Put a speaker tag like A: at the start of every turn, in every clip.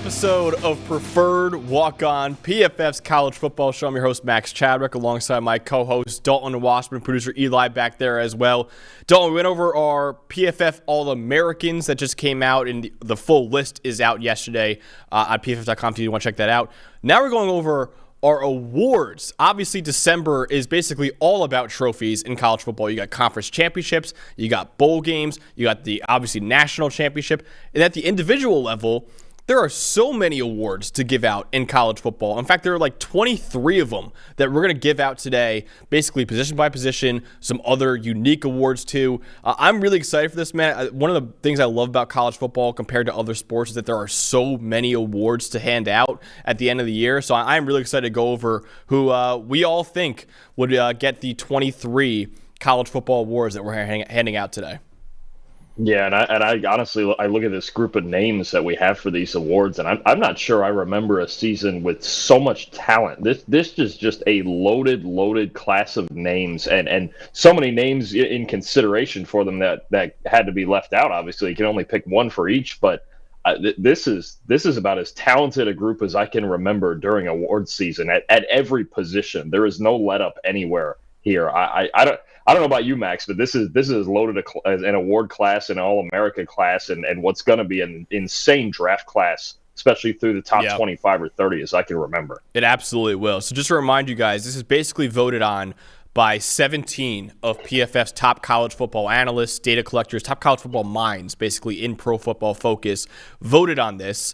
A: episode of Preferred Walk-On, PFF's College Football Show. I'm your host, Max Chadwick, alongside my co-host, Dalton Wasserman, producer Eli back there as well. Dalton, we went over our PFF All-Americans that just came out, and the full list is out yesterday on PFF.com if you want to check that out. Now we're going over our awards. Obviously, December is basically all about trophies in college football. You got conference championships, you got bowl games, you got the, obviously, national championship. And at the individual level, there are so many awards to give out in college football. In fact, there are like 23 of them that we're going to give out today, basically position by position, some other unique awards too. I'm really excited for this, man. One of the things I love about college football compared to other sports is that there are so many awards to hand out at the end of the year. So I'm really excited to go over who we all think would get the 23 college football awards that we're handing out today.
B: Yeah, and I honestly, I look at this group of names that we have for these awards, and I'm not sure I remember a season with so much talent. This is just a loaded class of names, and so many names in consideration for them that had to be left out. Obviously, you can only pick one for each, but this is about as talented a group as I can remember during award season at every position. There is no let up anywhere here. I don't know about you, Max, but this is loaded as an award class, an All-America class, and what's going to be an insane draft class, especially through the top 25 or 30, as I can remember.
A: It absolutely will. So just to remind you guys, this is basically voted on by 17 of PFF's top college football analysts, data collectors, top college football minds, basically in Pro Football Focus, voted on this.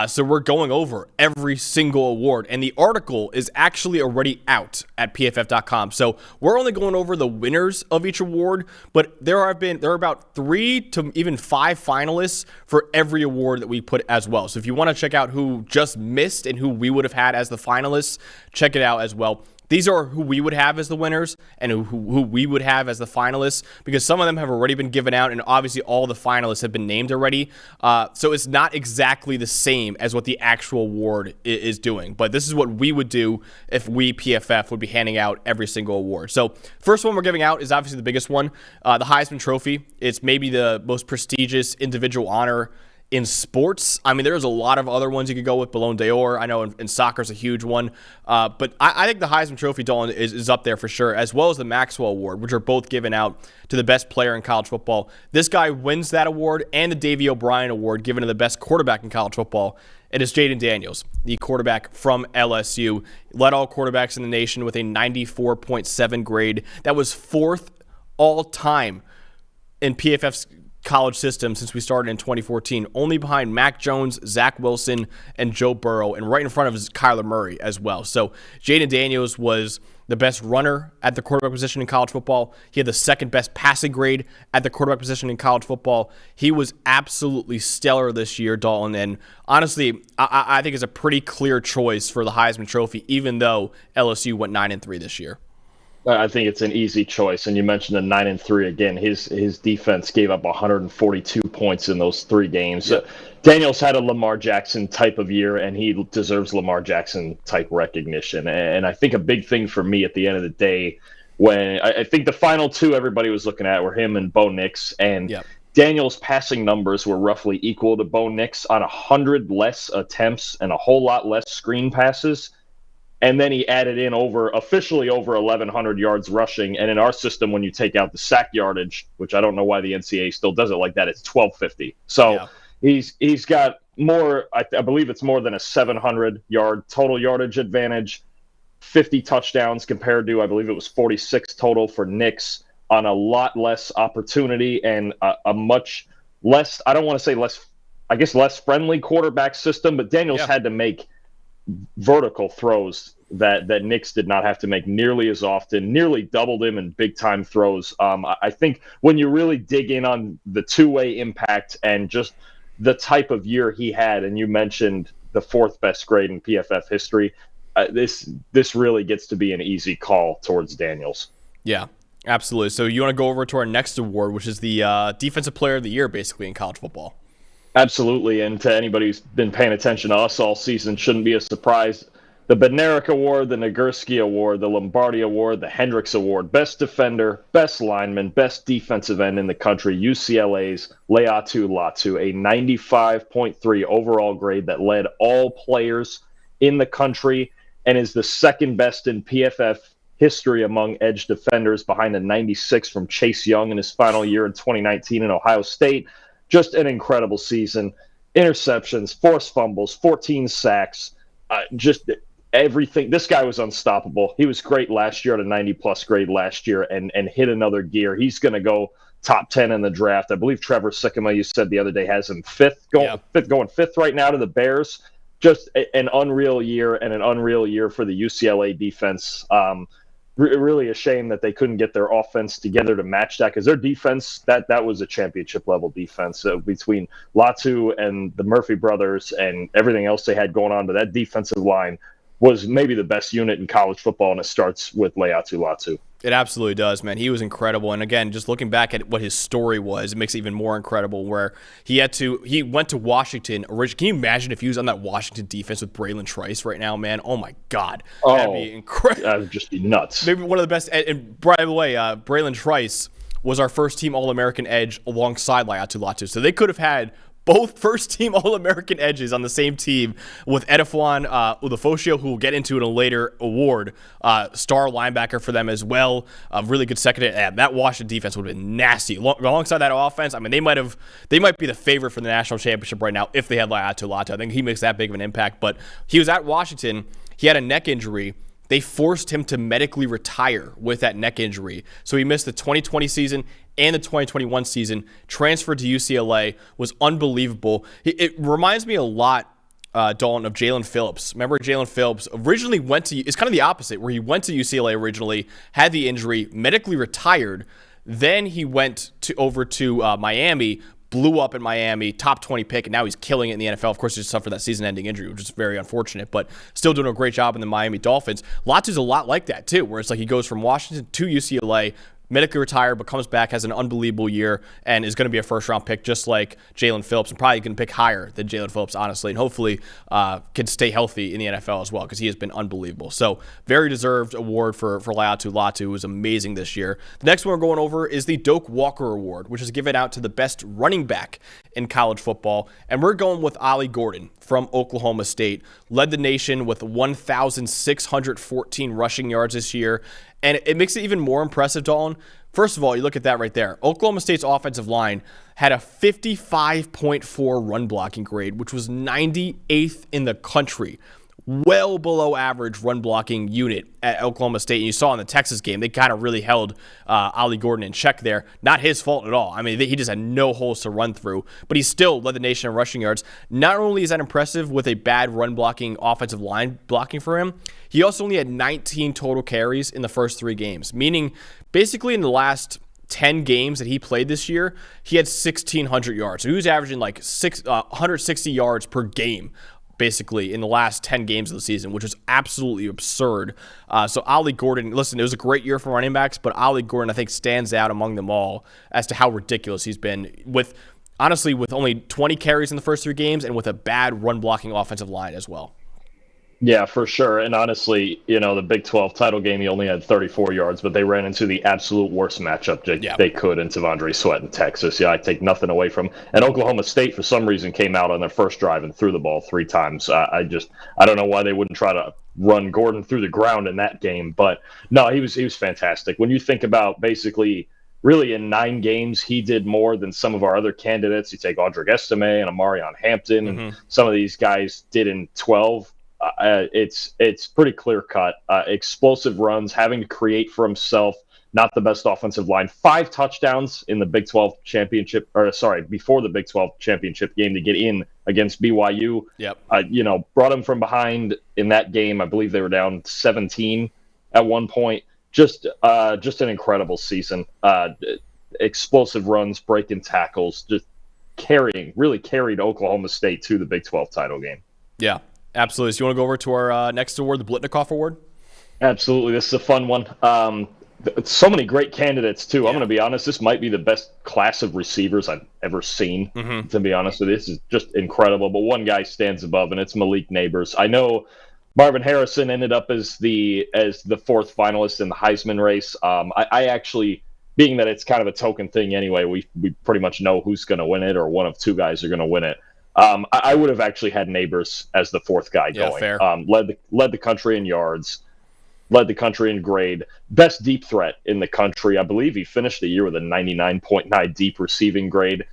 A: So we're going over every single award. And the article is actually already out at PFF.com. So we're only going over the winners of each award, but there are about 3 to even 5 finalists for every award that we put as well. So if you want to check out who just missed and who we would have had as the finalists, check it out as well. These are who we would have as the winners and who we would have as the finalists, because some of them have already been given out, and obviously all the finalists have been named already. So it's not exactly the same as what the actual award is doing. But this is what we would do if we, PFF, would be handing out every single award. So first one we're giving out is obviously the biggest one, the Heisman Trophy. It's maybe the most prestigious individual honor in sports. I mean, there's a lot of other ones you could go with. Ballon d'Or, I know in soccer is a huge one. But I think the Heisman Trophy, Dalton, is up there for sure, as well as the Maxwell Award, which are both given out to the best player in college football. This guy wins that award and the Davey O'Brien Award, given to the best quarterback in college football. It is Jayden Daniels, the quarterback from LSU. Led all quarterbacks in the nation with a 94.7 grade. That was 4th all-time in PFF's college system since we started in 2014, only behind Mac Jones, Zach Wilson, and Joe Burrow, and right in front of is Kyler Murray as well. So Jayden Daniels was the best runner at the quarterback position in college football. He had the second best passing grade at the quarterback position in college football. He was absolutely stellar this year, Dalton, and honestly, I think it's a pretty clear choice for the Heisman Trophy, even though LSU went 9-3 this year.
B: I think it's an easy choice, and you mentioned the 9-3 again. His defense gave up 142 points in those 3 games.
A: Yep.
B: Daniels had a Lamar Jackson type of year, and he deserves Lamar Jackson type recognition. And I think a big thing for me at the end of the day, when I think the final 2 everybody was looking at were him and Bo Nix, and Daniels' passing numbers were roughly equal to Bo Nix on 100 less attempts and a whole lot less screen passes. And then he added in officially over 1,100 yards rushing. And in our system, when you take out the sack yardage, which I don't know why the NCAA still does it like that, it's 1,250. So he's got more, I believe it's more than a 700-yard total yardage advantage, 50 touchdowns compared to, I believe it was 46 total for Nix, on a lot less opportunity and a much less, I don't want to say less friendly quarterback system, but Daniels had to make vertical throws that Nix did not have to make nearly as often, nearly doubled him in big-time throws. I think when you really dig in on the two-way impact and just the type of year he had, and you mentioned the 4th best grade in PFF history, this really gets to be an easy call towards Daniels.
A: Yeah, absolutely. So you want to go over to our next award, which is the Defensive Player of the Year, basically, in college football.
B: Absolutely, and to anybody who's been paying attention to us all season, shouldn't be a surprise. the Bednarik Award, the Nagurski Award, the Lombardi Award, the Hendricks Award, Best Defender, Best Lineman, Best Defensive End in the country, UCLA's Laiatu Latu, a 95.3 overall grade that led all players in the country and is the second best in PFF history among edge defenders, behind a 96 from Chase Young in his final year in 2019 in Ohio State. Just an incredible season. Interceptions, forced fumbles, 14 sacks, just everything. This guy was unstoppable. He was great last year at a 90-plus grade last year and hit another gear. He's going to go top 10 in the draft. I believe Trevor Sycamore, you said the other day, has him going fifth right now to the Bears. Just an unreal year and an unreal year for the UCLA defense. Really a shame that they couldn't get their offense together to match that, because their defense, that was a championship level defense between Latu and the Murphy brothers and everything else they had going on. But that defensive line was maybe the best unit in college football, and it starts with Laiatu Latu.
A: It absolutely does, man. He was incredible. And again, just looking back at what his story was, it makes it even more incredible, where he went to Washington originally. Can you imagine if he was on that Washington defense with Braylon Trice right now, man? Oh my God. That'd be incredible.
B: That would just be nuts.
A: Maybe one of the best. And by the way, Braylon Trice was our first team All-American edge alongside Laiatu Latu. So they could have had both first-team All-American edges on the same team, with Edefwan Ulofoshio, who we'll get into in a later award, star linebacker for them as well. Really good secondary. That Washington defense would have been nasty. Alongside that offense, I mean, they might be the favorite for the national championship right now if they had Laiatu Latu. I think he makes that big of an impact. But he was at Washington. He had a neck injury. They forced him to medically retire with that neck injury. So he missed the 2020 season and the 2021 season, transferred to UCLA, was unbelievable. It reminds me a lot, Dalton, of Jalen Phillips. Remember Jalen Phillips originally it's kind of the opposite, where he went to UCLA originally, had the injury, medically retired. Then he went over to Miami, blew up in Miami, top 20 pick, and now he's killing it in the NFL. Of course, he just suffered that season-ending injury, which is very unfortunate, but still doing a great job in the Miami Dolphins. Latu's a lot like that, too, where it's like he goes from Washington to UCLA, medically retired, but comes back, has an unbelievable year, and is going to be a first-round pick just like Jalen Phillips, and probably going to pick higher than Jalen Phillips, honestly, and hopefully can stay healthy in the NFL as well, because he has been unbelievable. So very deserved award for Laiatu Latu, who was amazing this year. The next one we're going over is the Doak Walker Award, which is given out to the best running back in college football, and we're going with Ollie Gordon from Oklahoma State. Led the nation with 1,614 rushing yards this year. And it makes it even more impressive, Dalton. First of all, you look at that right there. Oklahoma State's offensive line had a 55.4 run blocking grade, which was 98th in the country. Well below average run blocking unit at Oklahoma State. And you saw in the Texas game, they kind of really held Ollie Gordon in check there. Not his fault at all. I mean, he just had no holes to run through. But he still led the nation in rushing yards. Not only is that impressive with a bad run blocking offensive line blocking for him, he also only had 19 total carries in the first 3 games. Meaning, basically in the last 10 games that he played this year, he had 1,600 yards. So he was averaging like 160 yards per game, basically, in the last 10 games of the season, which is absolutely absurd. So Ollie Gordon, listen, it was a great year for running backs, but Ollie Gordon, I think, stands out among them all as to how ridiculous he's been with only 20 carries in the first 3 games and with a bad run-blocking offensive line as well.
B: Yeah, for sure. And honestly, the Big 12 title game, he only had 34 yards, but they ran into the absolute worst matchup they could in Tavondre Sweat in Texas. Yeah, I take nothing away from. And Oklahoma State, for some reason, came out on their first drive and threw the ball 3 times. I don't know why they wouldn't try to run Gordon through the ground in that game. But no, he was fantastic. When you think about basically, really in 9 games, he did more than some of our other candidates. You take Audric Estime and Amarion Hampton, and some of these guys did in 12. It's pretty clear cut. Explosive runs, having to create for himself. Not the best offensive line. 5 touchdowns in the Big 12 championship, before the Big 12 championship game to get in against BYU.
A: Yep.
B: Brought him from behind in that game. I believe they were down 17 at one point. Just an incredible season. Explosive runs, breaking tackles, just really carried Oklahoma State to the Big 12 title game.
A: Yeah. Absolutely. So you want to go over to our next award, the Blitnikoff Award? Absolutely.
B: This is a fun one. So many great candidates, too. Yeah. I'm going to be honest. This might be the best class of receivers I've ever seen, to be honest with you. This is just incredible. But one guy stands above, and it's Malik Neighbors. I know Marvin Harrison ended up as the fourth finalist in the Heisman race. I actually, being that it's kind of a token thing anyway, we pretty much know who's going to win it, or one of two guys are going to win it. I would have actually had Neighbors as the fourth guy going.
A: Fair.
B: Led the country in yards, led the country in grade, best deep threat in the country. I believe he finished the year with a 99.9 deep receiving grade.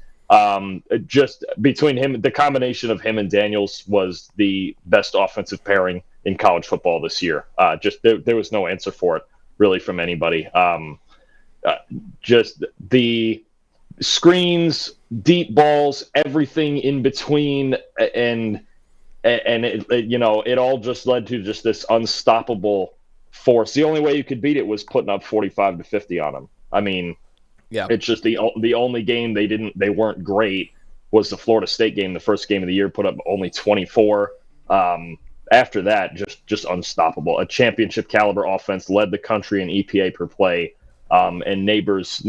B: Just between him, the combination of him and Daniels was the best offensive pairing in college football this year. Just there was no answer for it really from anybody. Just the screens, deep balls, everything in between, and it all just led to just this unstoppable force. The only way you could beat it was putting up 45 to 50 on them. I mean, yeah, it's just the only game they weren't great was the Florida State game, the first game of the year, put up only 24. After that, just unstoppable. A championship caliber offense, led the country in EPA per play. And Neighbors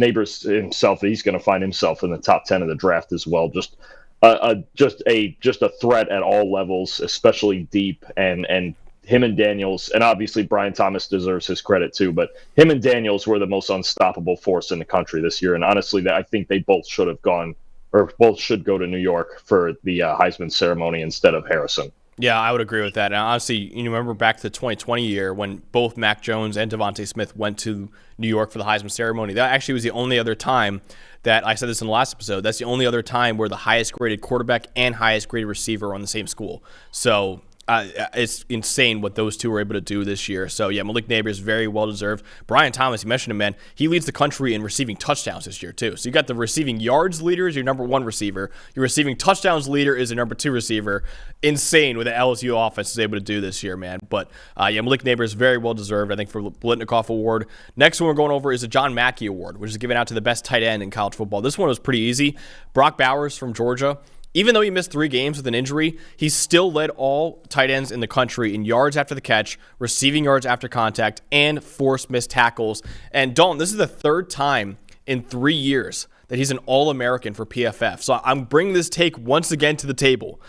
B: himself, he's going to find himself in the top 10 of the draft as well. Just a threat at all levels, especially deep, and him and Daniels, and obviously Brian Thomas deserves his credit too, but him and Daniels were the most unstoppable force in the country this year. And honestly, I think they both should have gone, or both should go to New York for the Heisman ceremony instead of Harrison.
A: Yeah, I would agree with that. And honestly, you remember back to the 2020 year when both Mac Jones and Devontae Smith went to New York for the Heisman ceremony. That actually was the only other time that, I said this in the last episode, that's the only other time where the highest graded quarterback and highest graded receiver are on the same school. So it's insane what those two were able to do this year. So, yeah, Malik Neighbors, very well-deserved. Brian Thomas, you mentioned him, man. He leads the country in receiving touchdowns this year, too. So you got the receiving yards leader is your number one receiver. Your receiving touchdowns leader is your number two receiver. Insane what the LSU offense is able to do this year, man. But, yeah, Malik Neighbors, very well-deserved, I think, for the Blitnikoff Award. Next one we're going over is the John Mackey Award, which is given out to the best tight end in college football. This one was pretty easy. Brock Bowers from Georgia. Even though he missed 3 games with an injury, he still led all tight ends in the country in yards after the catch, receiving yards after contact, and forced missed tackles. And Dalton, this is the third time in 3 years that he's an All-American for PFF. So I'm bringing this take once again to the table.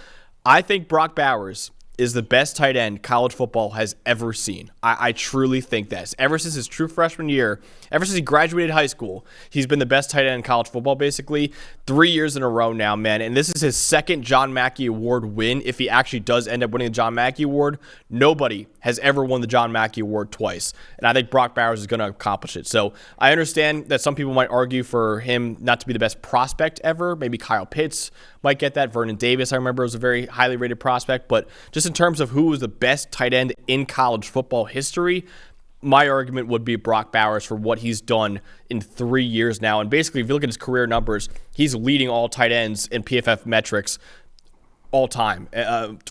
A: I think Brock Bowers is the best tight end college football has ever seen. I truly think that. Ever since his true freshman year, ever since he graduated high school, he's been the best tight end in college football, basically. 3 years in a row now, man. And this is his second John Mackey Award win. If he actually does end up winning the John Mackey Award, nobody has ever won the John Mackey Award twice. And I think Brock Bowers is going to accomplish it. So I understand that some people might argue for him not to be the best prospect ever. Maybe Kyle Pitts might get that. Vernon Davis, I remember, was a very highly rated prospect. But just in terms of who was the best tight end in college football history, my argument would be Brock Bowers for what he's done in 3 years now. And basically, if you look at his career numbers, he's leading all tight ends in PFF metrics all time.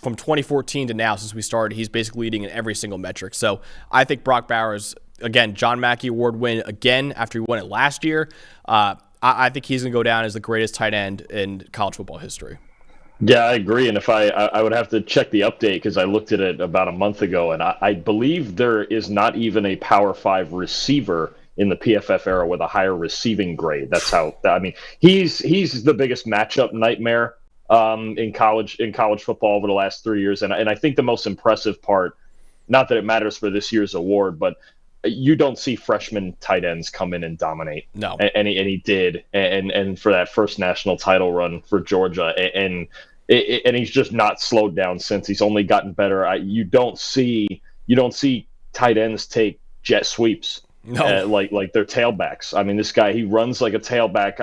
A: From 2014 to now, since we started, he's basically leading in every single metric. So I think Brock Bowers, again, John Mackey Award win again after he won it last year. I think he's going to go down as the greatest tight end in college football history.
B: Yeah, I agree. And if I would have to check the update because I looked at it about a month ago, and I believe there is not even a Power 5 receiver in the PFF era with a higher receiving grade. That's how, I mean, he's the biggest matchup nightmare in college football over the last 3 years. And I think the most impressive part, not that it matters for this year's award, but you don't see freshman tight ends come in and dominate.
A: No.
B: And he did. And for that first national title run for Georgia, and he's just not slowed down since. He's only gotten better. You don't see tight ends take jet sweeps.
A: No.
B: Like they're tailbacks. I mean, this guy, he runs like a tailback.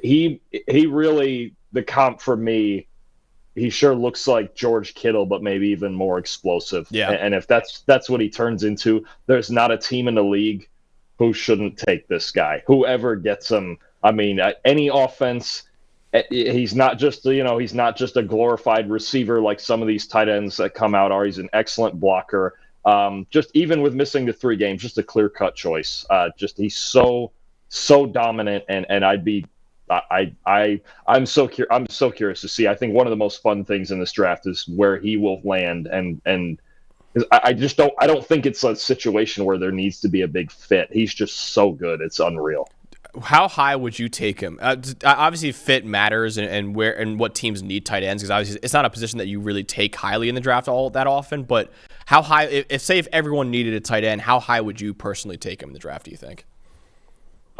B: He really, the comp for me, he sure looks like George Kittle, but maybe even more explosive.
A: Yeah.
B: And if that's what he turns into, there's not a team in the league who shouldn't take this guy. Whoever gets him, I mean, any offense, he's not just a glorified receiver like some of these tight ends that come out are. He's an excellent blocker. Just even with missing the 3 games, just a clear-cut choice. He's so dominant, and I'm so curious to see. I think one of the most fun things in this draft is where he will land, and I don't think it's a situation where there needs to be a big fit. He's just so good, it's unreal.
A: how high would you take him? Obviously, fit matters, and where and what teams need tight ends, because obviously it's not a position that you really take highly in the draft all that often. But how high? If everyone needed a tight end, how high would you personally take him in the draft? Do you think?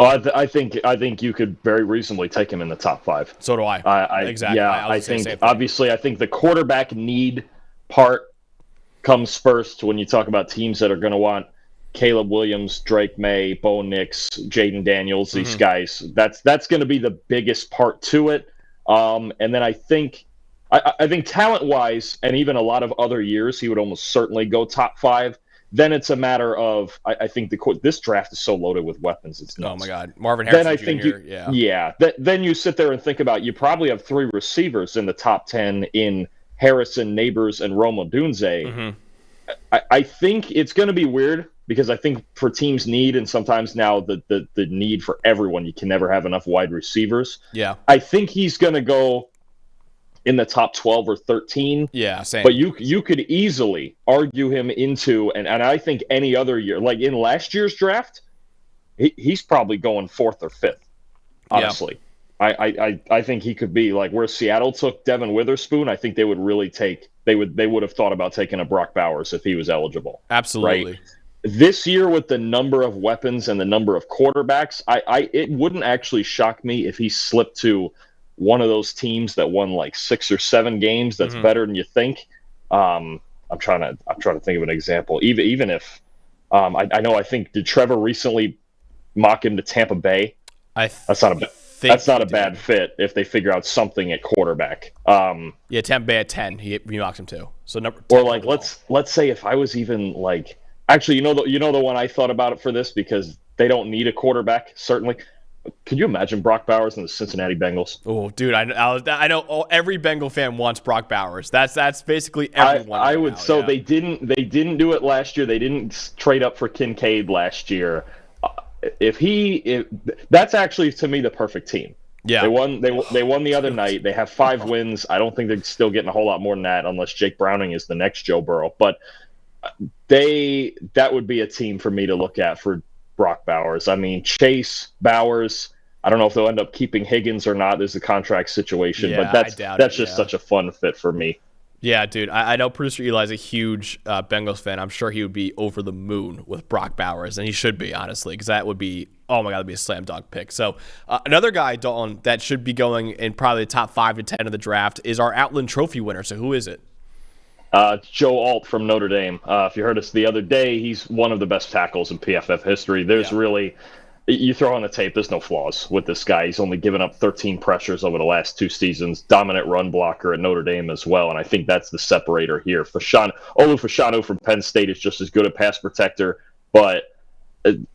B: Oh, I think you could very reasonably take him in the top 5.
A: So do I. Exactly.
B: Yeah, I think obviously I think the quarterback need part comes first when you talk about teams that are going to want Caleb Williams, Drake May, Bo Nix, Jayden Daniels, these guys. That's going to be the biggest part to it. And then I think talent-wise, and even a lot of other years, he would almost certainly go top 5. Then it's a matter of I think this draft is so loaded with weapons. It's nuts.
A: Oh my God, Marvin Harrison
B: Then I
A: Jr.
B: think then you sit there and think about you probably have 3 receivers in the top 10 in Harrison, Neighbors, and Rome Odunze. I think it's going to be weird because I think for teams need, and sometimes now the need for everyone, you can never have enough wide receivers.
A: Yeah,
B: I think he's going to go in the top 12 or 13.
A: Yeah, same.
B: But you could easily argue him into, and I think any other year, like in last year's draft, he's probably going 4th or 5th, honestly. Yeah. I think he could be like where Seattle took Devin Witherspoon. I think they would really they would have thought about taking a Brock Bowers if he was eligible.
A: Absolutely.
B: Right? This year with the number of weapons and the number of quarterbacks, it wouldn't actually shock me if he slipped to one of those teams that won like 6 or 7 games that's better than you think. I'm trying to think of an example. Even if I think did Trevor recently mock him to Tampa Bay? That's not a bad fit if they figure out something at quarterback.
A: Yeah, Tampa Bay at 10. He mocked him too. So number
B: 10 or like let's say if I was even like actually you know the one I thought about it for this because they don't need a quarterback certainly. Could you imagine Brock Bowers and the Cincinnati Bengals?
A: Oh, dude, I know every Bengal fan wants Brock Bowers. That's basically everyone.
B: I would. So yeah. They didn't do it last year. They didn't trade up for Kincaid last year. That's actually to me the perfect team.
A: Yeah,
B: they won the other night. They have 5 wins. I don't think they're still getting a whole lot more than that unless Jake Browning is the next Joe Burrow. But that would be a team for me to look at for Brock Bowers. I mean, Chase, Bowers, I don't know if they'll end up keeping Higgins or not. There's a contract situation, but that's just such a fun fit for me.
A: Yeah, dude. I know producer Eli's a huge Bengals fan. I'm sure he would be over the moon with Brock Bowers, and he should be, honestly, because that would be, oh my God, that'd be a slam dunk pick. So another guy, Dalton, that should be going in probably the top 5 to 10 of the draft is our Outland Trophy winner. So who is it?
B: Joe Alt from Notre Dame. If you heard us the other day, he's one of the best tackles in PFF history. There's really, you throw on the tape, there's no flaws with this guy. He's only given up 13 pressures over the last 2 seasons. Dominant run blocker at Notre Dame as well, and I think that's the separator here. Olu Fashanu from Penn State is just as good a pass protector, but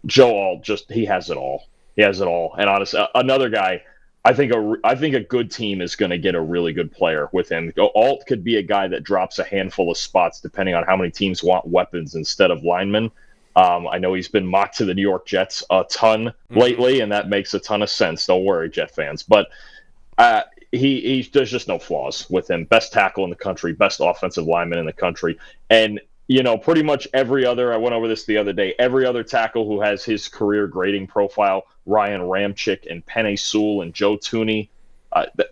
B: Joe Alt he has it all. He has it all. And honestly, another guy. I think a good team is going to get a really good player with him. Alt could be a guy that drops a handful of spots depending on how many teams want weapons instead of linemen. I know he's been mocked to the New York Jets a ton lately, and that makes a ton of sense. Don't worry, Jet fans. But there's just no flaws with him. Best tackle in the country, best offensive lineman in the country. And, pretty much every other, I went over this the other day, every other tackle who has his career grading profile, Ryan Ramczyk and Penei Sewell and Joe Thuney,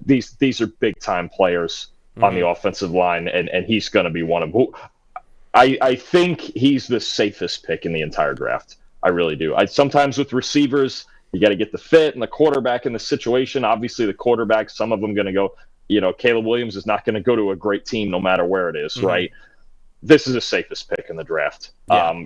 B: these are big-time players on the offensive line, and he's going to be one of them. I think he's the safest pick in the entire draft. I really do. Sometimes with receivers, you got to get the fit and the quarterback in the situation. Obviously, the quarterback, some of them going to go, Caleb Williams is not going to go to a great team no matter where it is, right? This is the safest pick in the draft. Yeah.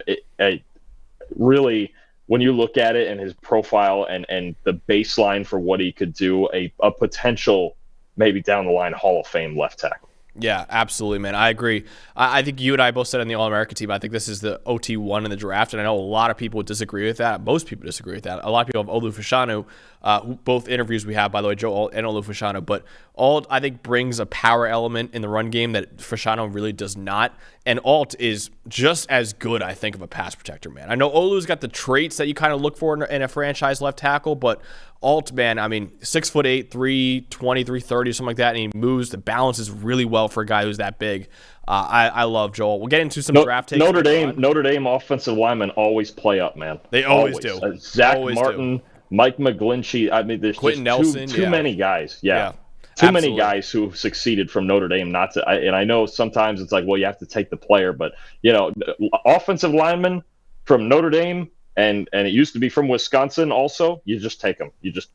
B: Really, when you look at it and his profile and the baseline for what he could do, a potential maybe down the line Hall of Fame left tackle.
A: Yeah, absolutely, man. I agree. I think you and I both said on the All-American team, I think this is the OT1 in the draft, and I know a lot of people would disagree with that. Most people disagree with that. A lot of people have Olu Fashanu, both interviews we have, by the way, Joe Alt and Olu Fashanu, but Alt, I think, brings a power element in the run game that Fashanu really does not, and Alt is just as good, I think, of a pass protector, man. I know Olu's got the traits that you kind of look for in a franchise left tackle, but Alt, man, I mean, 6'8", 320, 330, something like that, and he moves. The balance is really well for a guy who's that big. I love Joel. We'll get into some draft takes.
B: Notre Dame offensive linemen always play up, man.
A: They always do.
B: Zach Martin, Mike McGlinchey. I mean, there's
A: Quentin
B: just
A: Nelson,
B: too many guys. Yeah. Too
A: Absolutely.
B: many guys who succeeded from Notre Dame not to. And I know sometimes it's like, well, you have to take the player, but offensive linemen from Notre Dame and it used to be from Wisconsin. Also, you just take them. You just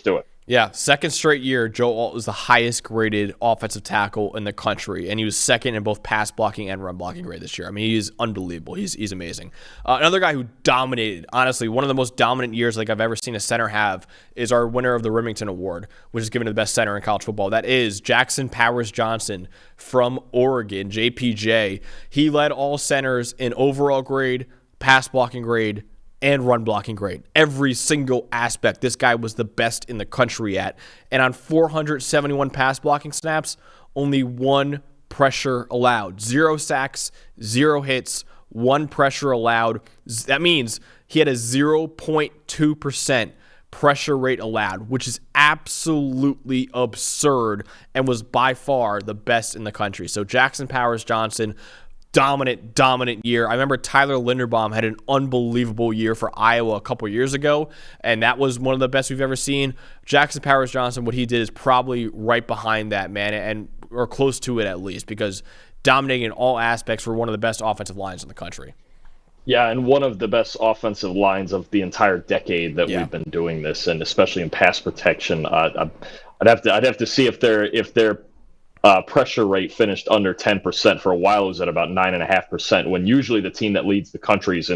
B: do it.
A: Yeah, second straight year, Joe Alt was the highest graded offensive tackle in the country, and he was second in both pass blocking and run blocking grade this year. I mean, he is unbelievable. He's amazing. Another guy who dominated, honestly, one of the most dominant years like I've ever seen a center have is our winner of the Remington Award, which is given to the best center in college football. That is Jackson Powers Johnson from Oregon, JPJ. He led all centers in overall grade, pass blocking grade, and run blocking grade. Every single aspect, this guy was the best in the country at. And on 471 pass blocking snaps, only one pressure allowed. 0 sacks, 0 hits, 1 pressure allowed. That means he had a 0.2% pressure rate allowed, which is absolutely absurd and was by far the best in the country. So Jackson Powers Johnson, dominant year. I remember Tyler Linderbaum had an unbelievable year for Iowa a couple years ago, and that was one of the best we've ever seen. Jackson Powers Johnson, what he did is probably right behind that, man, or close to it at least, because dominating in all aspects for one of the best offensive lines in the country.
B: Yeah, and one of the best offensive lines of the entire decade that we've been doing this, and especially in pass protection. I'd have to see if their pressure rate finished under 10%. For a while, it was at about 9.5%, when usually the team that leads the country is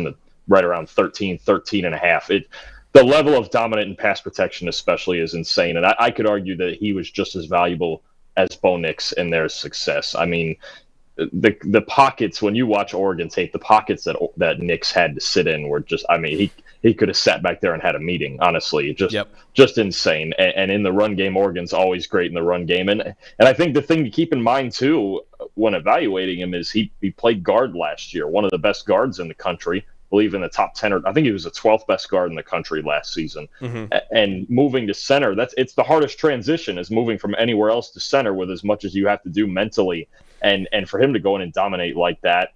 B: right around 13.5. The level of dominant in pass protection especially is insane, and I could argue that he was just as valuable as Bo Nix in their success. I mean, the pockets, when you watch Oregon tape, the pockets that Nix had to sit in were just, I mean, he could have sat back there and had a meeting, honestly. Just insane. And in the run game, Oregon's always great in the run game. And I think the thing to keep in mind, too, when evaluating him is he played guard last year, one of the best guards in the country, I believe in the top 10, or I think he was the 12th best guard in the country last season. Mm-hmm. And moving to center, it's the hardest transition, is moving from anywhere else to center with as much as you have to do mentally. And for him to go in and dominate like that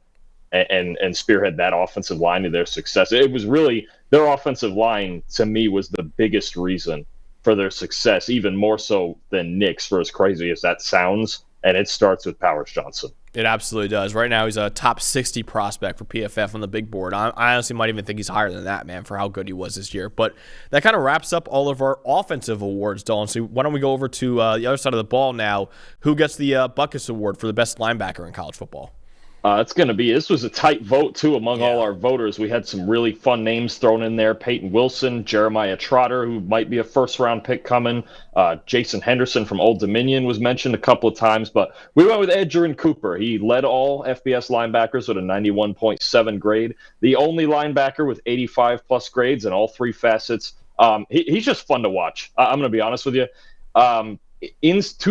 B: and spearhead that offensive line to their success, it was really, their offensive line, to me, was the biggest reason for their success, even more so than Nix, for as crazy as that sounds. And it starts with Powers Johnson.
A: It absolutely does. Right now, he's a top 60 prospect for PFF on the big board. I honestly might even think he's higher than that, man, for how good he was this year. But that kind of wraps up all of our offensive awards, Dalton. So why don't we go over to the other side of the ball now? Who gets the Butkus Award for the best linebacker in college football?
B: This was a tight vote, too, among all our voters. We had some really fun names thrown in there. Peyton Wilson, Jeremiah Trotter, who might be a first-round pick coming. Jason Henderson from Old Dominion was mentioned a couple of times. But we went with Edgerrin Cooper. He led all FBS linebackers with a 91.7 grade. The only linebacker with 85-plus grades in all 3 facets. He's just fun to watch. I'm going to be honest with you. 2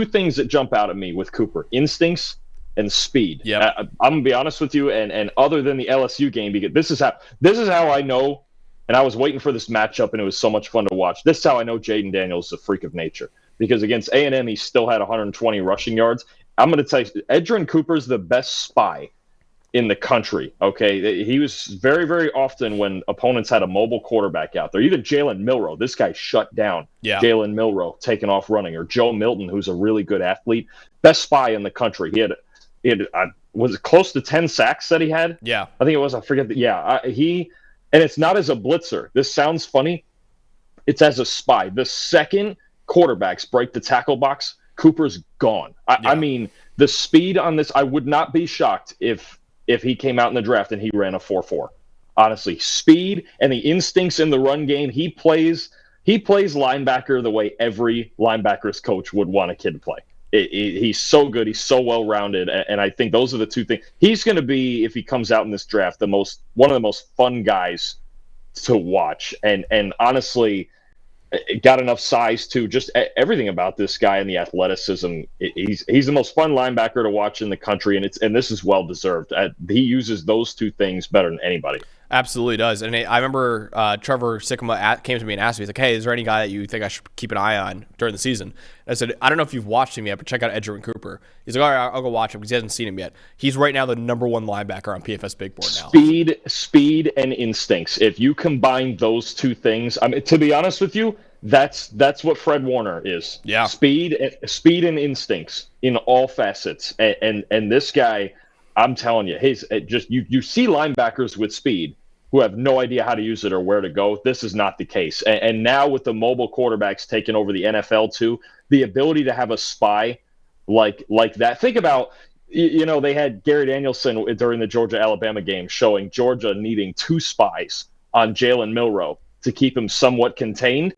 B: things that jump out at me with Cooper: instincts and speed.
A: Yeah,
B: I'm gonna be honest with you, and other than the LSU game, because this is how I know. And I was waiting for this matchup, and it was so much fun to watch. This is how I know Jayden Daniels is a freak of nature, because against A&M, he still had 120 rushing yards. I'm gonna tell you, Edgerrin Cooper's the best spy in the country. Okay, he was very, very often when opponents had a mobile quarterback out there. Even Jalen Milroe, this guy shut down Jalen Milroe taking off running, or Joe Milton, who's a really good athlete. Best spy in the country. He had was it close to 10 sacks that he had?
A: Yeah.
B: I think it was. I forget. And it's not as a blitzer. This sounds funny. It's as a spy. The second quarterbacks break the tackle box, Cooper's gone. I mean, the speed on this, I would not be shocked if he came out in the draft and he ran a 4.4. Honestly, speed and the instincts in the run game, he plays linebacker the way every linebacker's coach would want a kid to play. He's so good. He's so well-rounded, and I think those are the 2 things. He's going to be, if he comes out in this draft, one of the most fun guys to watch. And honestly, got enough size too. Just everything about this guy and the athleticism. He's the most fun linebacker to watch in the country, and this is well deserved. He uses those 2 things better than anybody.
A: Absolutely does. And I remember Trevor Sikkema came to me and asked me, he's like, hey, is there any guy that you think I should keep an eye on during the season? And I said, I don't know if you've watched him yet, but check out Edgerrin Cooper. He's like, all right, I'll go watch him because he hasn't seen him yet. He's right now the number one linebacker on PFF's Big Board now.
B: Speed, and instincts. If you combine those two things, I mean, to be honest with you, that's what Fred Warner is.
A: Yeah.
B: Speed and instincts in all facets. And this guy, I'm telling you, you see linebackers with speed who have no idea how to use it or where to go. This is not the case. And now with the mobile quarterbacks taking over the NFL too, the ability to have a spy like that. Think about, they had Gary Danielson during the Georgia-Alabama game showing Georgia needing 2 spies on Jalen Milroe to keep him somewhat contained.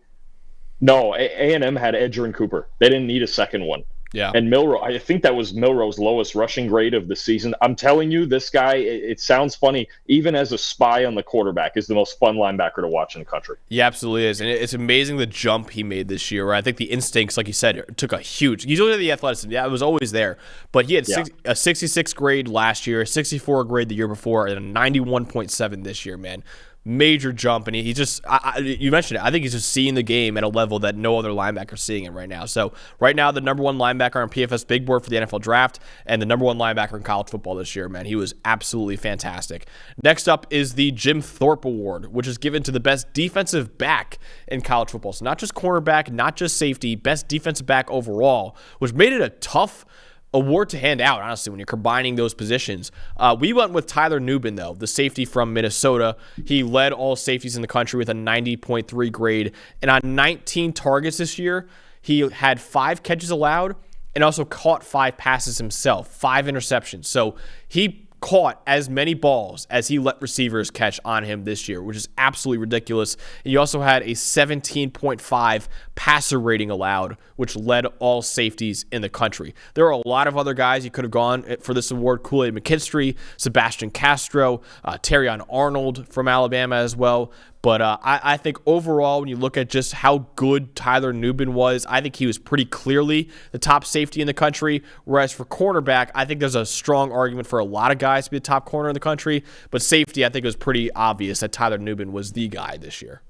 B: No, A&M had Edgerrin Cooper. They didn't need a second one.
A: Yeah.
B: And Milroe, I think that was Milroe's lowest rushing grade of the season. I'm telling you, this guy, it sounds funny, even as a spy on the quarterback, is the most fun linebacker to watch in the country.
A: He absolutely is. And it's amazing the jump he made this year, where I think the instincts, like you said, took a huge – he's only the athleticism. Yeah, it was always there. But he had a 66 grade last year, a 64 grade the year before, and a 91.7 this year, man. Major jump, and he just you mentioned it. I think he's just seeing the game at a level that no other linebacker is seeing it right now. So right now, the number one linebacker on PFF's Big Board for the NFL Draft, and the number one linebacker in college football this year, man. He was absolutely fantastic. Next up is the Jim Thorpe Award, which is given to the best defensive back in college football. So not just cornerback, not just safety, best defensive back overall, which made it a tough award to hand out, honestly, when you're combining those positions. We went with Tyler Nubin, though, the safety from Minnesota. He led all safeties in the country with a 90.3 grade. And on 19 targets this year, he had 5 catches allowed and also caught 5 passes himself, 5 interceptions. So he caught as many balls as he let receivers catch on him this year, which is absolutely ridiculous. He also had a 17.5 passer rating allowed, which led all safeties in the country. There are a lot of other guys you could have gone for this award. Kool-Aid McKinstry, Sebastian Castro, Terrion Arnold from Alabama as well. But I think overall, when you look at just how good Tyler Nubin was, I think he was pretty clearly the top safety in the country. Whereas for cornerback, I think there's a strong argument for a lot of guys to be the top corner in the country. But safety, I think it was pretty obvious that Tyler Nubin was the guy this year.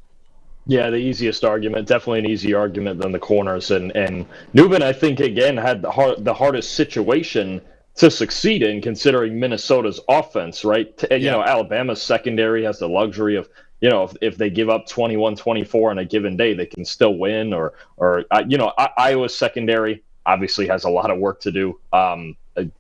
B: Yeah, the easiest argument, definitely an easy argument than the corners. And Nubin, I think, again, had the hardest situation to succeed in, considering Minnesota's offense, right? Alabama's secondary has the luxury of, if they give up 21-24 on a given day, they can still win. Or Iowa's secondary obviously has a lot of work to do,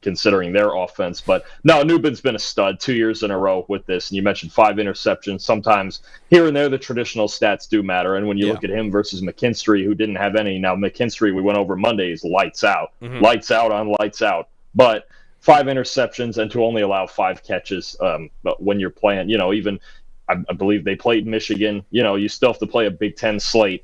B: considering their offense. But no, Nubin's been a stud 2 years in a row with this. And you mentioned 5 interceptions. Sometimes here and there, the traditional stats do matter. And when you look at him versus McKinstry, who didn't have any. Now, McKinstry, we went over Monday, is lights out. Mm-hmm. Lights out on lights out. But 5 interceptions and to only allow 5 catches when you're playing, even – I believe they played Michigan. You still have to play a Big Ten slate.